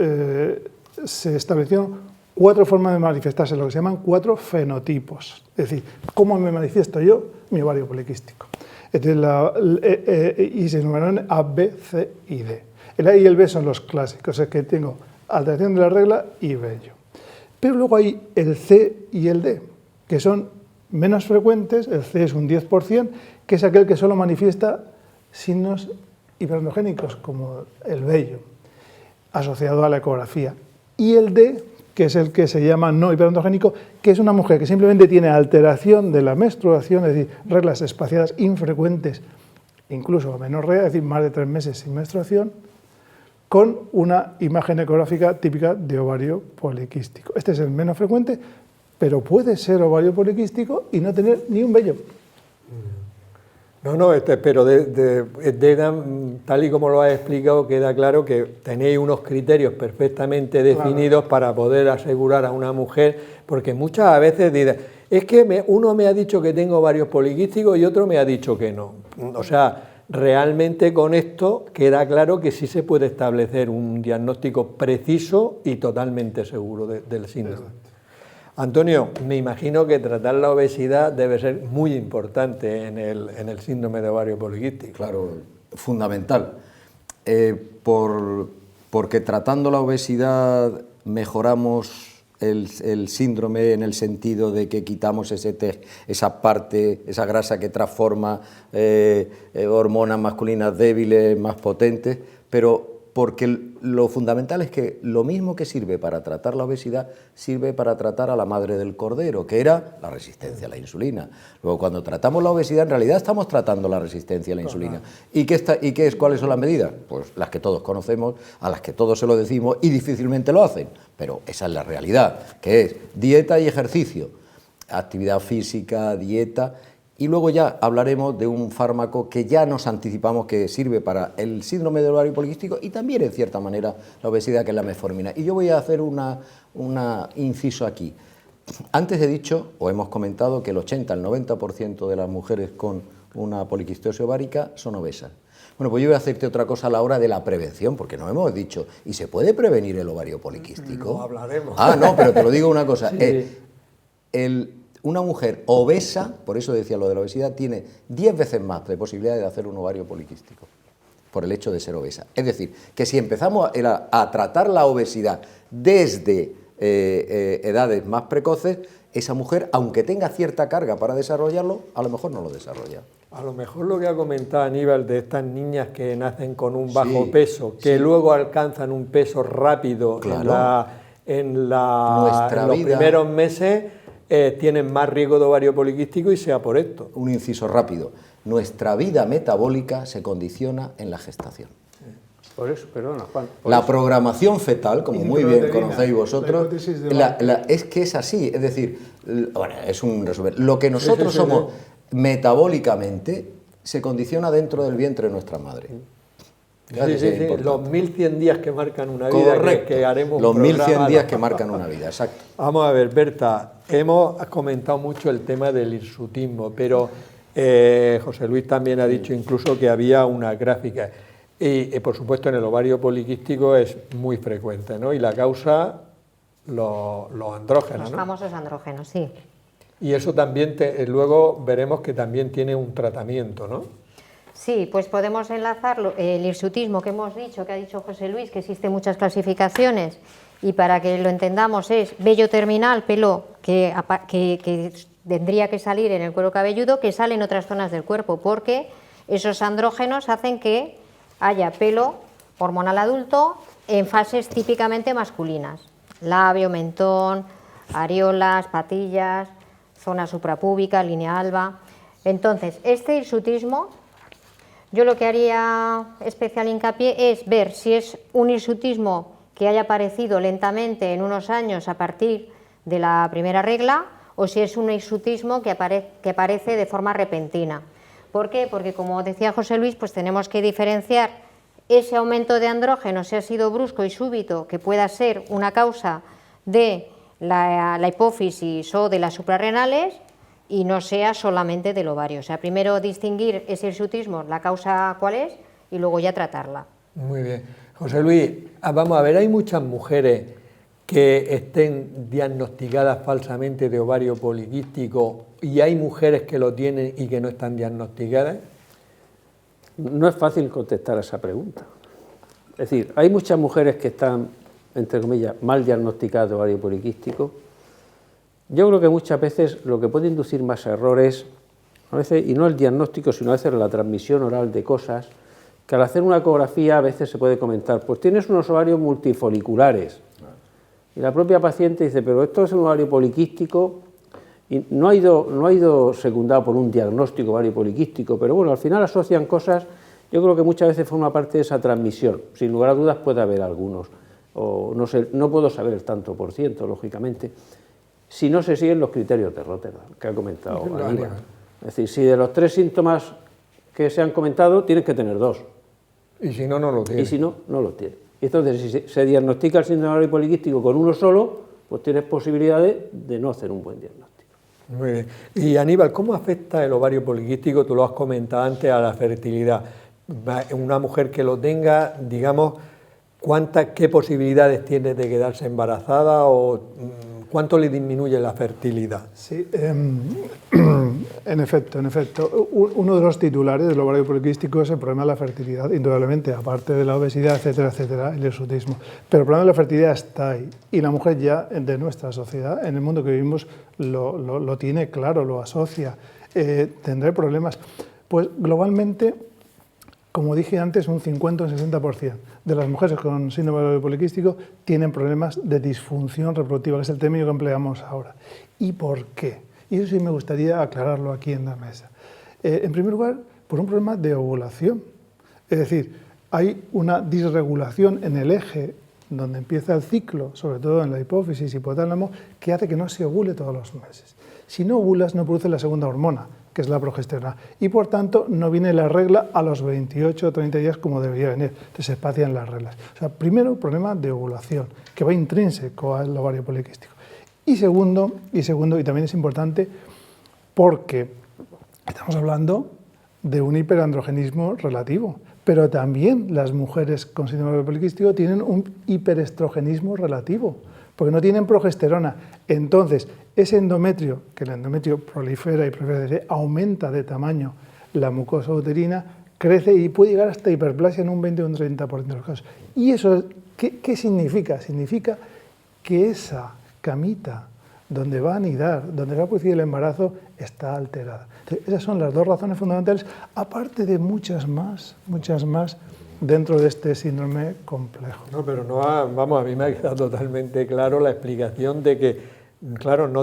se establecieron 4 formas de manifestarse, lo que se llaman 4 fenotipos. Es decir, ¿cómo me manifiesto yo mi ovario poliquístico? Entonces, y se numeraron A, B, C y D. El A y el B son los clásicos, es que tengo alteración de la regla y vello. Pero luego hay el C y el D, que son menos frecuentes. El C es un 10%, que es aquel que solo manifiesta signos hiperandrogénicos, como el vello, asociado a la ecografía. Y el D, que es el que se llama no hiperandrogénico, que es una mujer que simplemente tiene alteración de la menstruación, es decir, reglas espaciadas infrecuentes, incluso amenorrea, es decir, más de 3 meses sin menstruación, con una imagen ecográfica típica de ovario poliquístico. Este es el menos frecuente, pero puede ser ovario poliquístico y no tener ni un vello. No, pero tal y como lo has explicado, queda claro que tenéis unos criterios perfectamente definidos, claro, para poder asegurar a una mujer, porque muchas veces dicen, es que uno me ha dicho que tengo ovarios poliquísticos y otro me ha dicho que no. O sea, realmente con esto queda claro que sí se puede establecer un diagnóstico preciso y totalmente seguro del síndrome. Antonio, me imagino que tratar la obesidad debe ser muy importante en el síndrome de ovario poliquístico. Claro, fundamental. Porque tratando la obesidad mejoramos el síndrome en el sentido de que quitamos esa parte, esa grasa que transforma hormonas masculinas débiles, más potentes, pero porque lo fundamental es que lo mismo que sirve para tratar la obesidad, sirve para tratar a la madre del cordero, que era la resistencia a la insulina. Luego, cuando tratamos la obesidad, en realidad estamos tratando la resistencia a la insulina. ¿Cuáles son las medidas? Pues las que todos conocemos, a las que todos se lo decimos y difícilmente lo hacen, pero esa es la realidad, que es dieta y ejercicio, actividad física, dieta. Y luego ya hablaremos de un fármaco que ya nos anticipamos que sirve para el síndrome del ovario poliquístico y también, en cierta manera, la obesidad, que es la metformina. Y yo voy a hacer un inciso aquí. Antes he dicho, o hemos comentado, que el 80 al 90% de las mujeres con una poliquistosis ovárica son obesas. Bueno, pues yo voy a hacerte otra cosa a la hora de la prevención, porque nos hemos dicho, ¿y se puede prevenir el ovario poliquístico? No hablaremos. Ah, no, pero te lo digo una cosa. Sí. Una mujer obesa, por eso decía lo de la obesidad, tiene 10 veces más de posibilidades de hacer un ovario poliquístico, por el hecho de ser obesa. Es decir, que si empezamos a tratar la obesidad desde edades más precoces, esa mujer, aunque tenga cierta carga para desarrollarlo, a lo mejor no lo desarrolla. A lo mejor lo que ha comentado Aníbal de estas niñas que nacen con un bajo peso, que luego alcanzan un peso rápido en los primeros meses, tienen más riesgo de ovario poliquístico y sea por esto. Un inciso rápido. Nuestra vida metabólica se condiciona en la gestación. Por eso, perdona, Juan. La programación fetal, como muy bien conocéis vosotros, es que es así. Es decir, bueno, es un resumen. Lo que nosotros somos metabólicamente se condiciona dentro del vientre de nuestra madre. Los 1100 días que marcan una vida. Correcto. Que haremos los 1100 días que marcan una vida, exacto. Vamos a ver, Berta, hemos comentado mucho el tema del hirsutismo, pero José Luis también ha dicho incluso que había una gráfica. Y por supuesto en el ovario poliquístico es muy frecuente, ¿no? Y la causa, los andrógenos, Los famosos andrógenos, sí. Y eso también, luego veremos que también tiene un tratamiento, ¿no? Sí, pues podemos enlazar el hirsutismo que hemos dicho, que ha dicho José Luis, que existen muchas clasificaciones, y para que lo entendamos es vello terminal, pelo que tendría que salir en el cuero cabelludo, que sale en otras zonas del cuerpo, porque esos andrógenos hacen que haya pelo hormonal adulto en fases típicamente masculinas, labio, mentón, areolas, patillas, zona suprapúbica, línea alba. Entonces, este hirsutismo, yo lo que haría especial hincapié es ver si es un hirsutismo que haya aparecido lentamente en unos años a partir de la primera regla, o si es un hirsutismo que aparece de forma repentina. ¿Por qué? Porque, como decía José Luis, pues tenemos que diferenciar ese aumento de andrógenos, si ha sido brusco y súbito, que pueda ser una causa de la hipófisis o de las suprarrenales, y no sea solamente del ovario. O sea, primero distinguir ese hirsutismo, la causa cuál es, y luego ya tratarla. Muy bien. José Luis, vamos a ver, hay muchas mujeres que estén diagnosticadas falsamente de ovario poliquístico y hay mujeres que lo tienen y que no están diagnosticadas. No es fácil contestar a esa pregunta. Es decir, hay muchas mujeres que están, entre comillas, mal diagnosticadas de ovario poliquístico. Yo creo que muchas veces lo que puede inducir más errores, a veces, y no el diagnóstico, sino a veces la transmisión oral de cosas, que al hacer una ecografía a veces se puede comentar, pues tienes unos ovarios multifoliculares. Y la propia paciente dice, pero esto es un ovario poliquístico, y no ha ido secundado por un diagnóstico ovario poliquístico, pero bueno, al final asocian cosas, yo creo que muchas veces forma parte de esa transmisión. Sin lugar a dudas puede haber algunos, o no sé, no puedo saber el tanto por ciento, lógicamente, si no se siguen los criterios de Rotterdam, que ha comentado Aníbal. Es decir, si de los 3 síntomas que se han comentado, tienes que tener 2. Y si no, no lo tiene. Y si no, no lo tiene. Entonces, si se diagnostica el síndrome ovario poliquístico con uno solo, pues tienes posibilidades de no hacer un buen diagnóstico. Muy bien. Y Aníbal, ¿cómo afecta el ovario poliquístico? Tú lo has comentado antes, a la fertilidad. Una mujer que lo tenga, digamos, ¿qué posibilidades tiene de quedarse embarazada o ¿Cuánto le disminuye la fertilidad? Sí, en efecto. Uno de los titulares del ovario poliquístico es el problema de la fertilidad, indudablemente, aparte de la obesidad, etcétera, el hirsutismo. Pero el problema de la fertilidad está ahí. Y la mujer ya de nuestra sociedad, en el mundo que vivimos, lo tiene claro, lo asocia. ¿Tendré problemas? Pues globalmente, como dije antes, un 50 o un 60% de las mujeres con síndrome del ovario poliquístico tienen problemas de disfunción reproductiva, que es el término que empleamos ahora. ¿Y por qué? Y eso sí me gustaría aclararlo aquí en la mesa. En primer lugar, por un problema de ovulación. Es decir, hay una disregulación en el eje donde empieza el ciclo, sobre todo en la hipófisis, hipotálamo, que hace que no se ovule todos los meses. Si no ovulas, no produce la segunda hormona, que es la progesterona, y por tanto no viene la regla a los 28 o 30 días como debería venir, entonces se espacian las reglas. O sea, primero, problema de ovulación, que va intrínseco al ovario poliquístico. Y segundo, y también es importante, porque estamos hablando de un hiperandrogenismo relativo, pero también las mujeres con síndrome del ovario poliquístico tienen un hiperestrogenismo relativo, porque no tienen progesterona. Entonces, ese endometrio, que el endometrio prolifera y aumenta de tamaño la mucosa uterina, crece y puede llegar hasta hiperplasia en un 20 o un 30% de los casos. ¿Y eso qué significa? Significa que esa camita donde va a anidar, donde va a producir el embarazo, está alterada. Entonces, esas son las dos razones fundamentales, aparte de muchas más dentro de este síndrome complejo. No, pero a mí me ha quedado totalmente claro la explicación de que, claro, no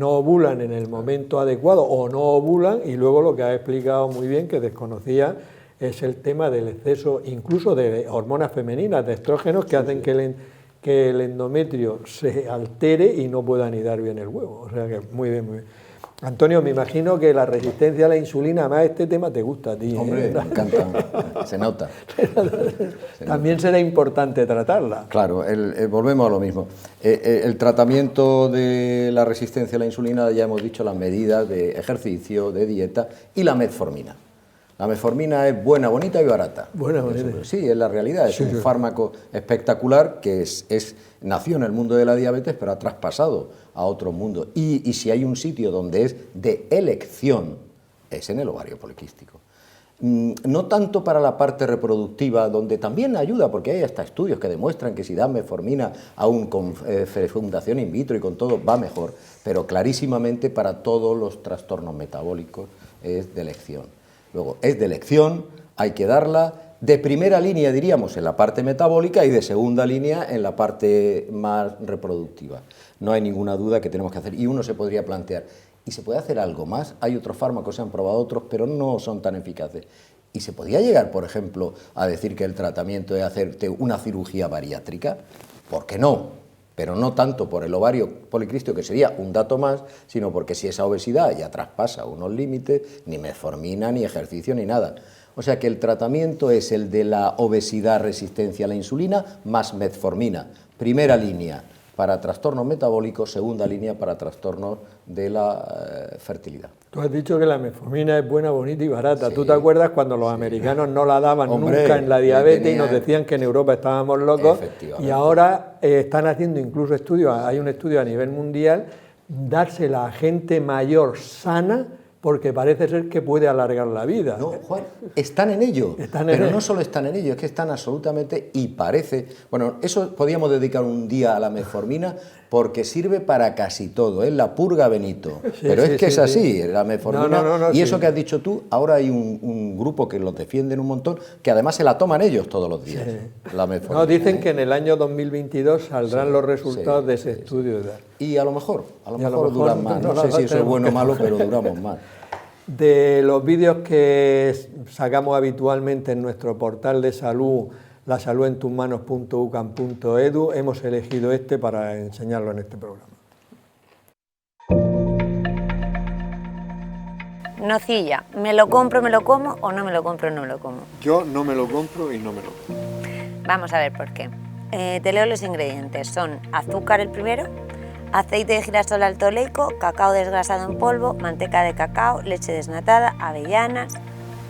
ovulan en el momento adecuado o no ovulan, y luego lo que ha explicado muy bien, que desconocía, es el tema del exceso incluso de hormonas femeninas, de estrógenos, que hacen que el endometrio se altere y no pueda anidar bien el huevo. O sea que muy bien. Antonio, me imagino que la resistencia a la insulina, además este tema te gusta a ti. Hombre, me encanta, se nota. También será importante tratarla. Claro, volvemos a lo mismo. El tratamiento de la resistencia a la insulina, ya hemos dicho las medidas de ejercicio, de dieta y la metformina. La metformina es buena, bonita y barata. Buena, bonita. Sí, es la realidad, es un fármaco espectacular que nació en el mundo de la diabetes, pero ha traspasado a otro mundo. Y si hay un sitio donde es de elección, es en el ovario poliquístico. No tanto para la parte reproductiva, donde también ayuda, porque hay hasta estudios que demuestran que si dan metformina aún con fecundación in vitro y con todo, va mejor, pero clarísimamente para todos los trastornos metabólicos es de elección. Luego, es de elección, hay que darla de primera línea, diríamos, en la parte metabólica y de segunda línea en la parte más reproductiva. No hay ninguna duda que tenemos que hacer. Y uno se podría plantear, ¿y se puede hacer algo más? Hay otros fármacos, se han probado otros, pero no son tan eficaces. ¿Y se podría llegar, por ejemplo, a decir que el tratamiento es hacerte una cirugía bariátrica? ¿Por qué no? Pero no tanto por el ovario poliquístico, que sería un dato más, sino porque si esa obesidad ya traspasa unos límites, ni metformina, ni ejercicio, ni nada. O sea que el tratamiento es el de la obesidad, resistencia a la insulina, más metformina. Primera línea para trastornos metabólicos, segunda línea para trastornos de la fertilidad. Tú has dicho que la metformina es buena, bonita y barata. Sí. ¿Tú te acuerdas cuando los americanos no la daban nunca en la diabetes y nos decían que en Europa estábamos locos? Y ahora están haciendo incluso estudios, hay un estudio a nivel mundial, dársela a gente mayor sana, porque parece ser que puede alargar la vida. No, Juan, están en ello, pero no solo están en ello, es que están absolutamente, y parece... Bueno, eso podíamos dedicar un día a la metformina, porque sirve para casi todo, es la purga Benito. Pero es que es así, la metformina. Y eso que has dicho tú, ahora hay un grupo que los defienden un montón, que además se la toman ellos todos los días, la metformina. No, dicen que en el año 2022 saldrán los resultados de ese estudio. Y a lo mejor duran más, no sé si eso es bueno o malo, pero duramos más. De los vídeos que sacamos habitualmente en nuestro portal de salud, lasaludentusmanos.ucam.edu, hemos elegido este para enseñarlo en este programa. Nocilla, ¿me lo compro, me lo como o no me lo compro, no me lo como? Yo no me lo compro y no me lo como. Vamos a ver por qué. Te leo los ingredientes. Son azúcar el primero, aceite de girasol alto oleico, cacao desgrasado en polvo, manteca de cacao, leche desnatada, avellanas.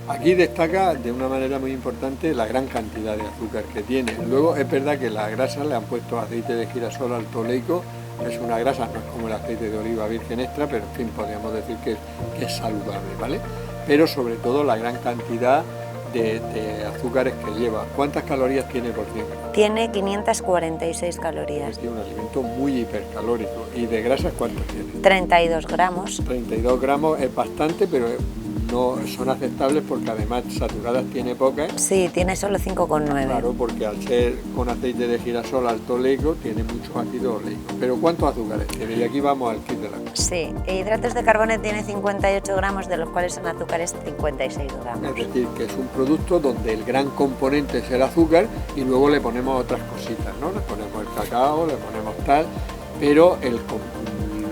Aquí destaca de una manera muy importante la gran cantidad de azúcar que tiene. Luego es verdad que las grasas le han puesto aceite de girasol alto oleico es una grasa, no es como el aceite de oliva virgen extra, pero en fin, podríamos decir que es saludable, ¿vale? Pero sobre todo la gran cantidad de azúcares que lleva. ¿Cuántas calorías tiene por 100 gramos? Tiene 546 calorías. Tiene un alimento muy hipercalórico. ¿Y de grasas cuántos tiene? 32 gramos. 32 gramos es bastante, pero no son aceptables porque además saturadas tiene pocas. Sí, tiene solo 5,9. Claro, porque al ser con aceite de girasol alto oleico, tiene mucho ácido oleico. Pero ¿cuántos azúcares tiene? Y aquí vamos al kit de la cosa. Sí, hidratos de carbono tiene 58 gramos, de los cuales son azúcares 56 gramos. Es decir, que es un producto donde el gran componente es el azúcar y luego le ponemos otras cositas, ¿no? Le ponemos el cacao, le ponemos tal, pero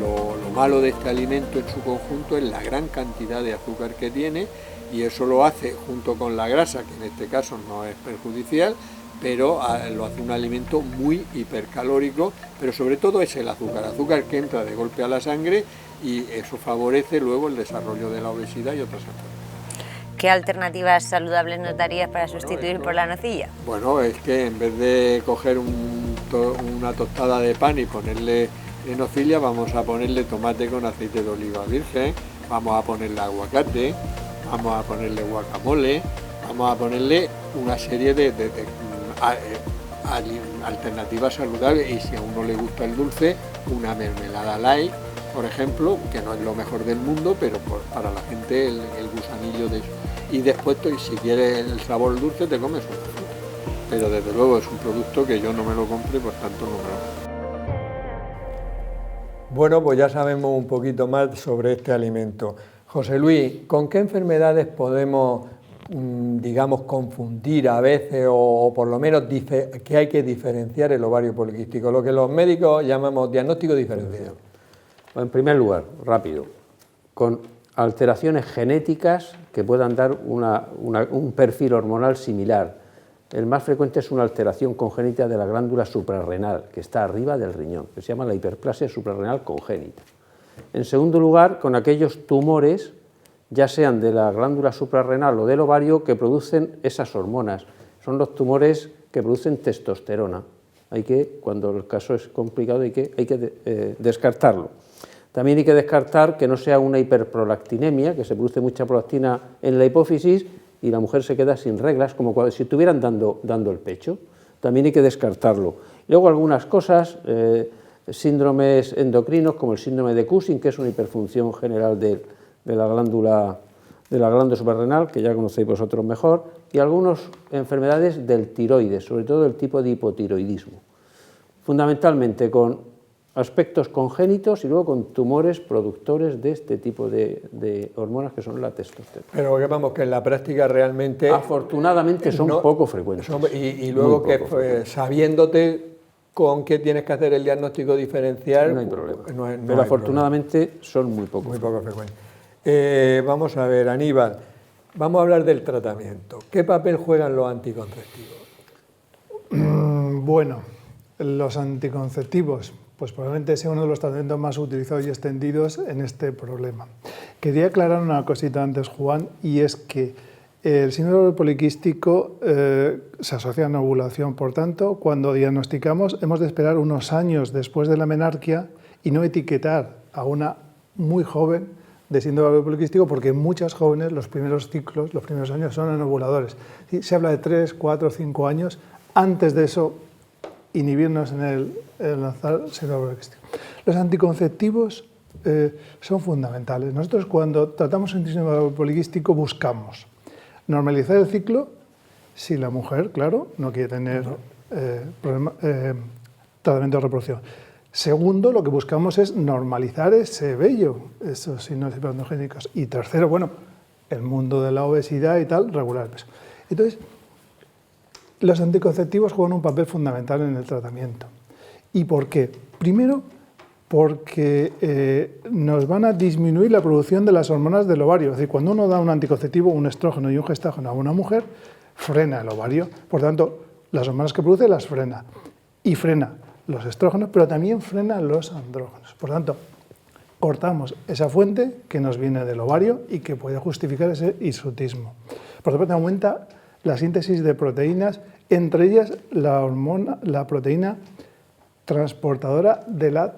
lo malo de este alimento en su conjunto es la gran cantidad de azúcar que tiene, y eso lo hace junto con la grasa, que en este caso no es perjudicial, pero lo hace un alimento muy hipercalórico, pero sobre todo es el azúcar que entra de golpe a la sangre, y eso favorece luego el desarrollo de la obesidad y otras enfermedades. ¿Qué alternativas saludables nos darías para sustituir por la nocilla? Bueno, es que en vez de coger una tostada de pan y ponerle nocilla, vamos a ponerle tomate con aceite de oliva virgen, vamos a ponerle aguacate, vamos a ponerle guacamole, vamos a ponerle una serie de alternativas saludables, y si a uno le gusta el dulce, una mermelada light, por ejemplo, que no es lo mejor del mundo, pero para la gente el gusanillo de eso. Y después, si quieres el sabor dulce, te comes una fruta. Pero desde luego es un producto que yo no me lo compro y por tanto no me lo compro. Bueno, pues ya sabemos un poquito más sobre este alimento. José Luis, ¿con qué enfermedades podemos, digamos, confundir a veces o por lo menos que hay que diferenciar el ovario poliquístico? Lo que los médicos llamamos diagnóstico diferencial. En primer lugar, rápido, con alteraciones genéticas que puedan dar un perfil hormonal similar. El más frecuente es una alteración congénita de la glándula suprarrenal, que está arriba del riñón, que se llama la hiperplasia suprarrenal congénita. En segundo lugar, con aquellos tumores, ya sean de la glándula suprarrenal o del ovario, que producen esas hormonas. Son los tumores que producen testosterona. Cuando el caso es complicado, hay que descartarlo. También hay que descartar que no sea una hiperprolactinemia, que se produce mucha prolactina en la hipófisis y la mujer se queda sin reglas, como si estuvieran dando el pecho. También hay que descartarlo. Luego algunas cosas, síndromes endocrinos como el síndrome de Cushing, que es una hiperfunción general de la glándula suprarrenal, que ya conocéis vosotros mejor, y algunas enfermedades del tiroides, sobre todo el tipo de hipotiroidismo. Fundamentalmente con aspectos congénitos y luego con tumores productores de este tipo de hormonas que son la testosterona. Pero que vamos, que en la práctica realmente... Afortunadamente son poco frecuentes. Y luego que sabiéndote con qué tienes que hacer el diagnóstico diferencial... No hay problema. Pero afortunadamente son muy poco frecuentes. Vamos a ver, Aníbal, vamos a hablar del tratamiento. ¿Qué papel juegan los anticonceptivos? Bueno, los anticonceptivos, pues probablemente sea uno de los tratamientos más utilizados y extendidos en este problema. Quería aclarar una cosita antes, Juan, y es que el síndrome poliquístico se asocia a una ovulación. Por tanto, cuando diagnosticamos, hemos de esperar unos años después de la menarquia y no etiquetar a una muy joven de síndrome poliquístico, porque en muchas jóvenes los primeros ciclos, los primeros años son anovuladores. ¿Sí? Se habla de 3, 4, 5 años. Antes de eso, inhibirnos en el lanzar síndrome poliquístico. Los anticonceptivos son fundamentales. Nosotros cuando tratamos un síndrome poliquístico buscamos normalizar el ciclo si la mujer, claro, no quiere tener tratamiento de reproducción. Segundo, lo que buscamos es normalizar ese vello, esos signos hiperandrogénicos. Y tercero, bueno, el mundo de la obesidad y tal, regular el peso. Entonces, los anticonceptivos juegan un papel fundamental en el tratamiento. ¿Y por qué? Primero, porque nos van a disminuir la producción de las hormonas del ovario. Es decir, cuando uno da un anticonceptivo, un estrógeno y un gestágeno a una mujer, frena el ovario. Por tanto, las hormonas que produce las frena. Y frena los estrógenos, pero también frena los andrógenos. Por tanto, cortamos esa fuente que nos viene del ovario y que puede justificar ese hirsutismo. Por tanto, aumenta la síntesis de proteínas, entre ellas la proteína transportadora de la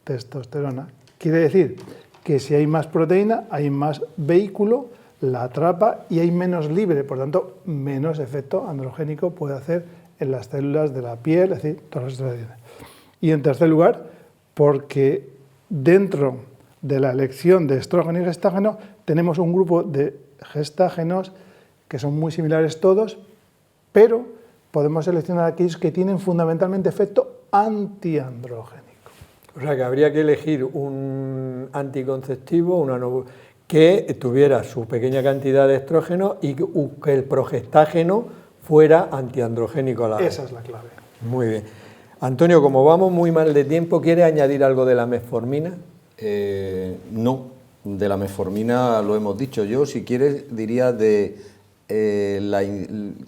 testosterona. Quiere decir que si hay más proteína, hay más vehículo, la atrapa y hay menos libre, por tanto, menos efecto androgénico puede hacer en las células de la piel, es decir, todas las estrategias. Y en tercer lugar, porque dentro de la elección de estrógeno y gestágeno tenemos un grupo de gestágenos que son muy similares todos, pero podemos seleccionar aquellos que tienen fundamentalmente efecto antiandrogénico. O sea que habría que elegir un anticonceptivo que tuviera su pequeña cantidad de estrógeno y que el progestágeno fuera antiandrogénico a la vez. Esa es la clave. Muy bien. Antonio, como vamos muy mal de tiempo, ¿quiere añadir algo de la metformina? No, de la metformina lo hemos dicho. Yo, si quieres, diría de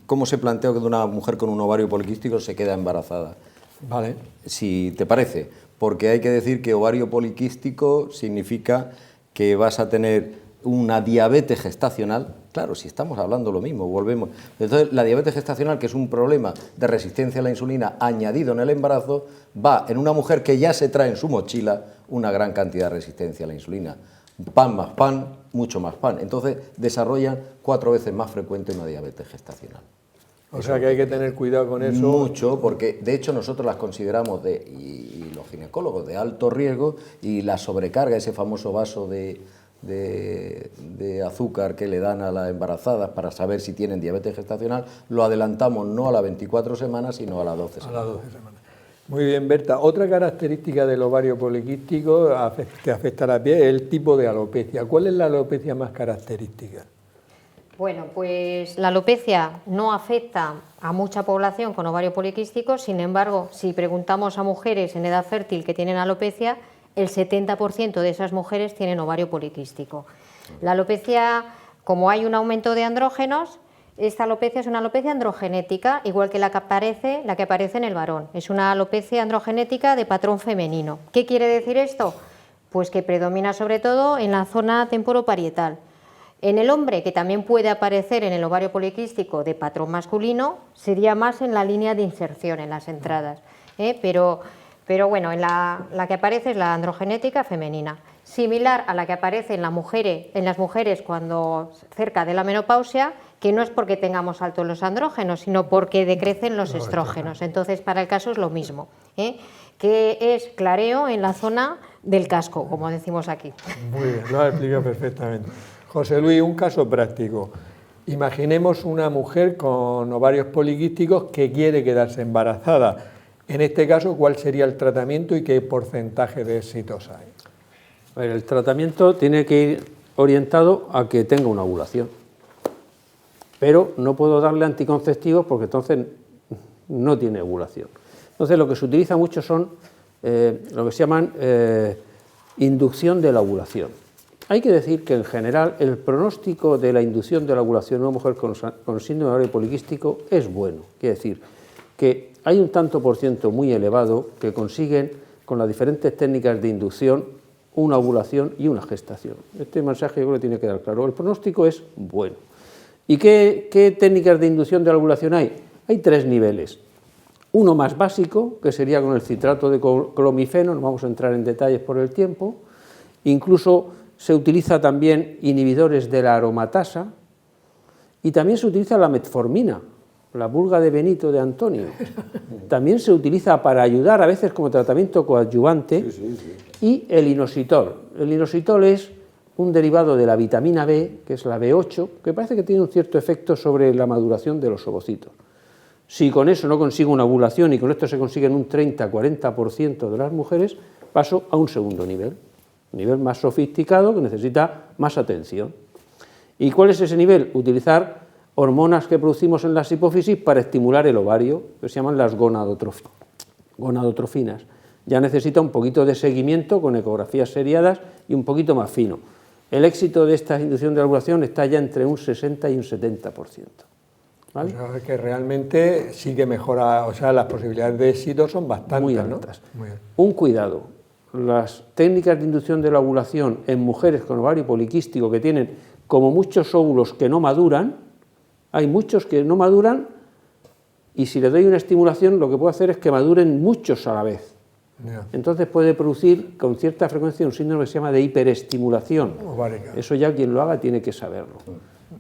cómo se plantea que una mujer con un ovario poliquístico se queda embarazada. Vale. Si te parece, porque hay que decir que ovario poliquístico significa que vas a tener una diabetes gestacional. Claro, si estamos hablando lo mismo, volvemos. Entonces, la diabetes gestacional, que es un problema de resistencia a la insulina añadido en el embarazo, va en una mujer que ya se trae en su mochila una gran cantidad de resistencia a la insulina. Pan más pan, mucho más pan. Entonces, desarrollan 4 veces más frecuente una diabetes gestacional. O sea que hay que tener cuidado con eso. Mucho, porque de hecho nosotros las consideramos, y los ginecólogos, de alto riesgo, y la sobrecarga, ese famoso vaso de azúcar que le dan a las embarazadas para saber si tienen diabetes gestacional, lo adelantamos no a las 24 semanas, sino a las 12 semanas. A las 12 semanas. Muy bien, Berta. Otra característica del ovario poliquístico que afecta a la piel es el tipo de alopecia. ¿Cuál es la alopecia más característica? Bueno, pues la alopecia no afecta a mucha población con ovario poliquístico, sin embargo, si preguntamos a mujeres en edad fértil que tienen alopecia, el 70% de esas mujeres tienen ovario poliquístico. La alopecia, como hay un aumento de andrógenos, esta alopecia es una alopecia androgenética, igual que la que aparece en el varón. Es una alopecia androgenética de patrón femenino. ¿Qué quiere decir esto? Pues que predomina sobre todo en la zona temporoparietal. En el hombre, que también puede aparecer en el ovario poliquístico de patrón masculino, sería más en la línea de inserción, en las entradas. Pero bueno, en la que aparece es la androgenética femenina, similar a la que aparece en las mujeres cuando cerca de la menopausia, que no es porque tengamos altos los andrógenos, sino porque decrecen los estrógenos. Entonces, para el caso es lo mismo, que es clareo en la zona del casco, como decimos aquí. Muy bien, lo ha explicado perfectamente. José Luis, un caso práctico. Imaginemos una mujer con ovarios poliquísticos que quiere quedarse embarazada. En este caso, ¿cuál sería el tratamiento y qué porcentaje de éxitos hay? A ver, el tratamiento tiene que ir orientado a que tenga una ovulación. Pero no puedo darle anticonceptivos porque entonces no tiene ovulación. Entonces, lo que se utiliza mucho son lo que se llaman inducción de la ovulación. Hay que decir que en general el pronóstico de la inducción de la ovulación en una mujer con síndrome de ovario poliquístico es bueno. Quiere decir que hay un tanto por ciento muy elevado que consiguen con las diferentes técnicas de inducción una ovulación y una gestación. Este mensaje yo creo que tiene que quedar claro. El pronóstico es bueno. ¿Y qué técnicas de inducción de la ovulación hay? Hay 3 niveles. Uno más básico, que sería con el citrato de clomifeno, no vamos a entrar en detalles por el tiempo. Incluso se utiliza también inhibidores de la aromatasa y también se utiliza la metformina, la vulga de Benito de Antonio. También se utiliza para ayudar a veces como tratamiento coadyuvante y el inositol. El inositol es un derivado de la vitamina B, que es la B8, que parece que tiene un cierto efecto sobre la maduración de los ovocitos. Si con eso no consigo una ovulación y con esto se consiguen un 30-40% de las mujeres, paso a un segundo nivel. Un nivel más sofisticado que necesita más atención. ¿Y cuál es ese nivel? Utilizar hormonas que producimos en las hipófisis para estimular el ovario, que se llaman las gonadotrofinas. Ya necesita un poquito de seguimiento con ecografías seriadas y un poquito más fino. El éxito de esta inducción de la ovulación está ya entre un 60 y un 70%. ¿Vale? O sea, que realmente sí que mejora, o sea, las posibilidades de éxito son bastante muy altas. ¿No? Muy bien. Un cuidado. Las técnicas de inducción de la ovulación en mujeres con ovario poliquístico que tienen como muchos óvulos que no maduran, hay muchos que no maduran y si le doy una estimulación lo que puedo hacer es que maduren muchos a la vez. Entonces puede producir con cierta frecuencia un síndrome que se llama de hiperestimulación. Eso ya quien lo haga tiene que saberlo.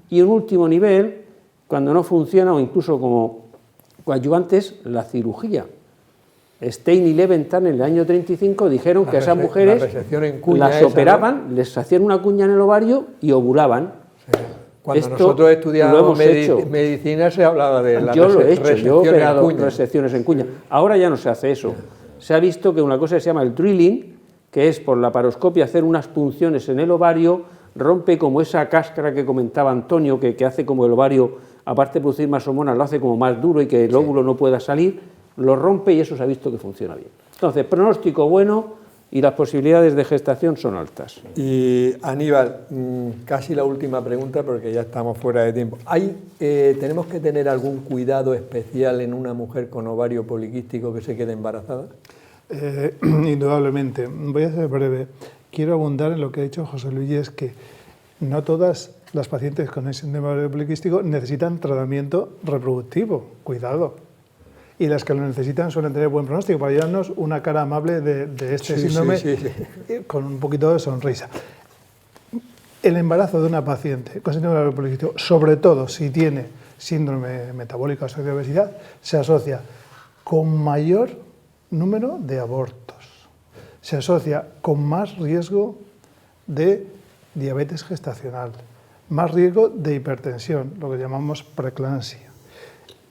Y un último nivel, cuando no funciona o incluso como coadyuvantes, la cirugía. Stein y Leventhal en el año 35 dijeron que a esas mujeres las operaban, les hacían una cuña en el ovario y ovulaban. Cuando nosotros estudiábamos medicina se hablaba de la Yo lo he hecho, yo he operado resecciones en cuña. Ahora ya no se hace eso. Se ha visto que una cosa se llama el drilling, que es por la laparoscopia hacer unas punciones en el ovario, rompe como esa cáscara que comentaba Antonio, que hace como el ovario, aparte de producir más hormonas, lo hace como más duro y que el óvulo no pueda salir, lo rompe y eso se ha visto que funciona bien. Entonces, pronóstico bueno y las posibilidades de gestación son altas. Y Aníbal, casi la última pregunta porque ya estamos fuera de tiempo. ¿Tenemos que tener algún cuidado especial en una mujer con ovario poliquístico que se quede embarazada? Indudablemente. Voy a ser breve. Quiero abundar en lo que ha dicho José Luis, y es que no todas las pacientes con el síndrome de ovario poliquístico necesitan tratamiento reproductivo. Cuidado. Y las que lo necesitan suelen tener buen pronóstico, para llevarnos una cara amable de este síndrome con un poquito de sonrisa. El embarazo de una paciente con síndrome de ovario poliquístico, sobre todo si tiene síndrome metabólico asociado a obesidad, se asocia con mayor número de abortos, se asocia con más riesgo de diabetes gestacional, más riesgo de hipertensión, lo que llamamos preeclampsia.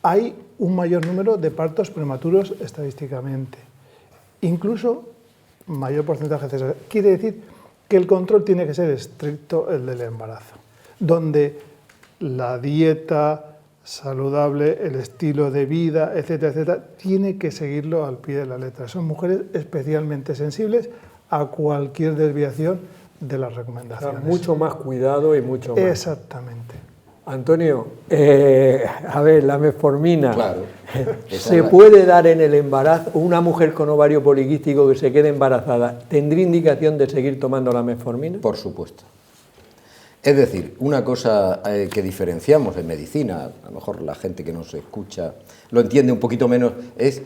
Hay un mayor número de partos prematuros estadísticamente, incluso mayor porcentaje de cesárea. Quiere decir que el control tiene que ser estricto, el del embarazo, donde la dieta saludable, el estilo de vida, etcétera, etcétera, tiene que seguirlo al pie de la letra. Son mujeres especialmente sensibles a cualquier desviación de las recomendaciones. O sea, mucho más cuidado y mucho más. Exactamente. Antonio, a ver, la metformina, claro, ¿se puede dar en el embarazo? Una mujer con ovario poliquístico que se quede embarazada, ¿tendría indicación de seguir tomando la metformina? Por supuesto. Es decir, una cosa que diferenciamos en medicina, a lo mejor la gente que nos escucha lo entiende un poquito menos, es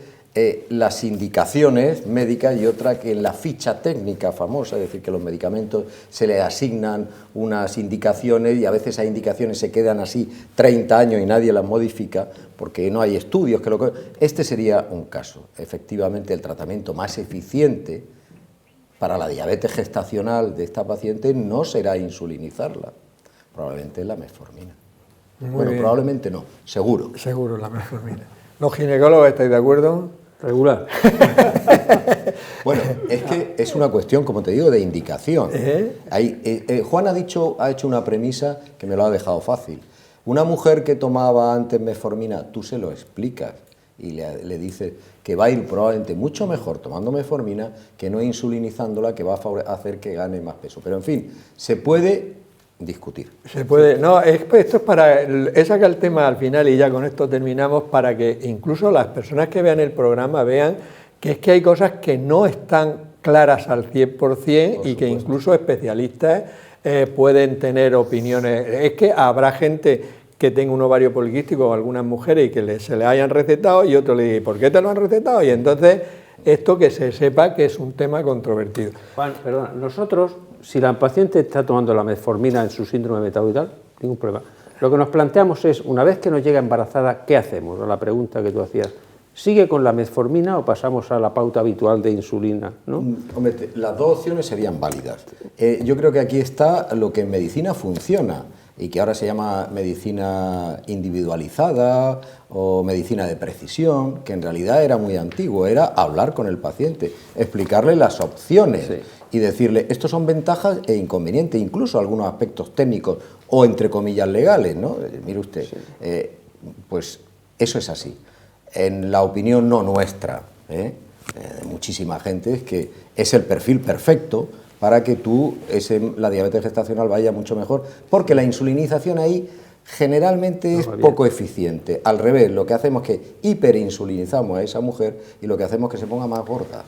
las indicaciones médicas, y otra que en la ficha técnica famosa, es decir, que los medicamentos se le asignan unas indicaciones y a veces esas indicaciones se quedan así 30 años y nadie las modifica porque no hay estudios que lo... Este sería un caso. Efectivamente, el tratamiento más eficiente para la diabetes gestacional de esta paciente no será insulinizarla, probablemente la metformina. Bueno, probablemente no, seguro. Seguro la metformina. ¿Los ginecólogos estáis de acuerdo? Regular. Bueno, es que es una cuestión, como te digo, de indicación. Juan ha hecho una premisa que me lo ha dejado fácil. Una mujer que tomaba antes metformina, tú se lo explicas y le dices que va a ir probablemente mucho mejor tomando metformina que no insulinizándola, que va a hacer que gane más peso. Pero en fin, se puede discutir. Se puede, no, esto es para, he sacado el tema al final y ya con esto terminamos, para que incluso las personas que vean el programa vean que es que hay cosas que no están claras al 100% y que incluso especialistas pueden tener opiniones. Es que habrá gente que tenga un ovario poliquístico o algunas mujeres y que se le hayan recetado y otro le diga, ¿por qué te lo han recetado? Y entonces esto que se sepa que es un tema controvertido. Juan, perdona, nosotros, si la paciente está tomando la metformina en su síndrome metabólico, ningún problema. Lo que nos planteamos es, una vez que nos llega embarazada, ¿qué hacemos? La pregunta que tú hacías. ¿Sigue con la metformina o pasamos a la pauta habitual de insulina? ¿No? Hombre, las dos opciones serían válidas. Yo creo que aquí está lo que en medicina funciona y que ahora se llama medicina individualizada o medicina de precisión, que en realidad era muy antiguo, era hablar con el paciente, explicarle las opciones y decirle, estos son ventajas e inconvenientes, incluso algunos aspectos técnicos o entre comillas legales, ¿no? Mire usted, pues eso es así. En la opinión no nuestra, de muchísima gente, es que es el perfil perfecto para que la diabetes gestacional vaya mucho mejor, porque la insulinización ahí generalmente es poco eficiente. Al revés, lo que hacemos es que hiperinsulinizamos a esa mujer y lo que hacemos es que se ponga más gorda.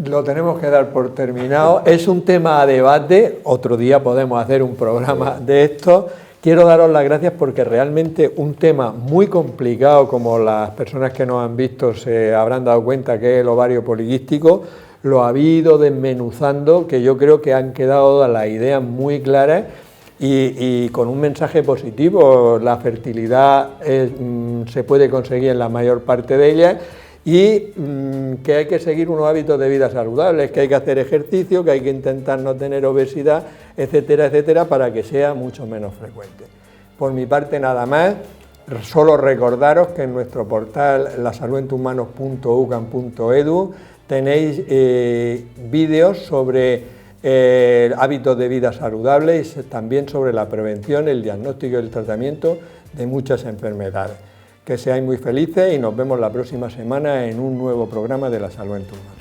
Lo tenemos que dar por terminado. Es un tema a debate, otro día podemos hacer un programa de esto. Quiero daros las gracias porque realmente un tema muy complicado, como las personas que nos han visto se habrán dado cuenta que es el ovario poliquístico, lo habéis ido desmenuzando, que yo creo que han quedado las ideas muy claras y con un mensaje positivo. La fertilidad se puede conseguir en la mayor parte de ellas y que hay que seguir unos hábitos de vida saludables, que hay que hacer ejercicio, que hay que intentar no tener obesidad, etcétera, etcétera, para que sea mucho menos frecuente. Por mi parte nada más, solo recordaros que en nuestro portal lasaludentumanos.ucam.edu tenéis vídeos sobre hábitos de vida saludables y también sobre la prevención, el diagnóstico y el tratamiento de muchas enfermedades. Que seáis muy felices y nos vemos la próxima semana en un nuevo programa de La Salud en tus Manos.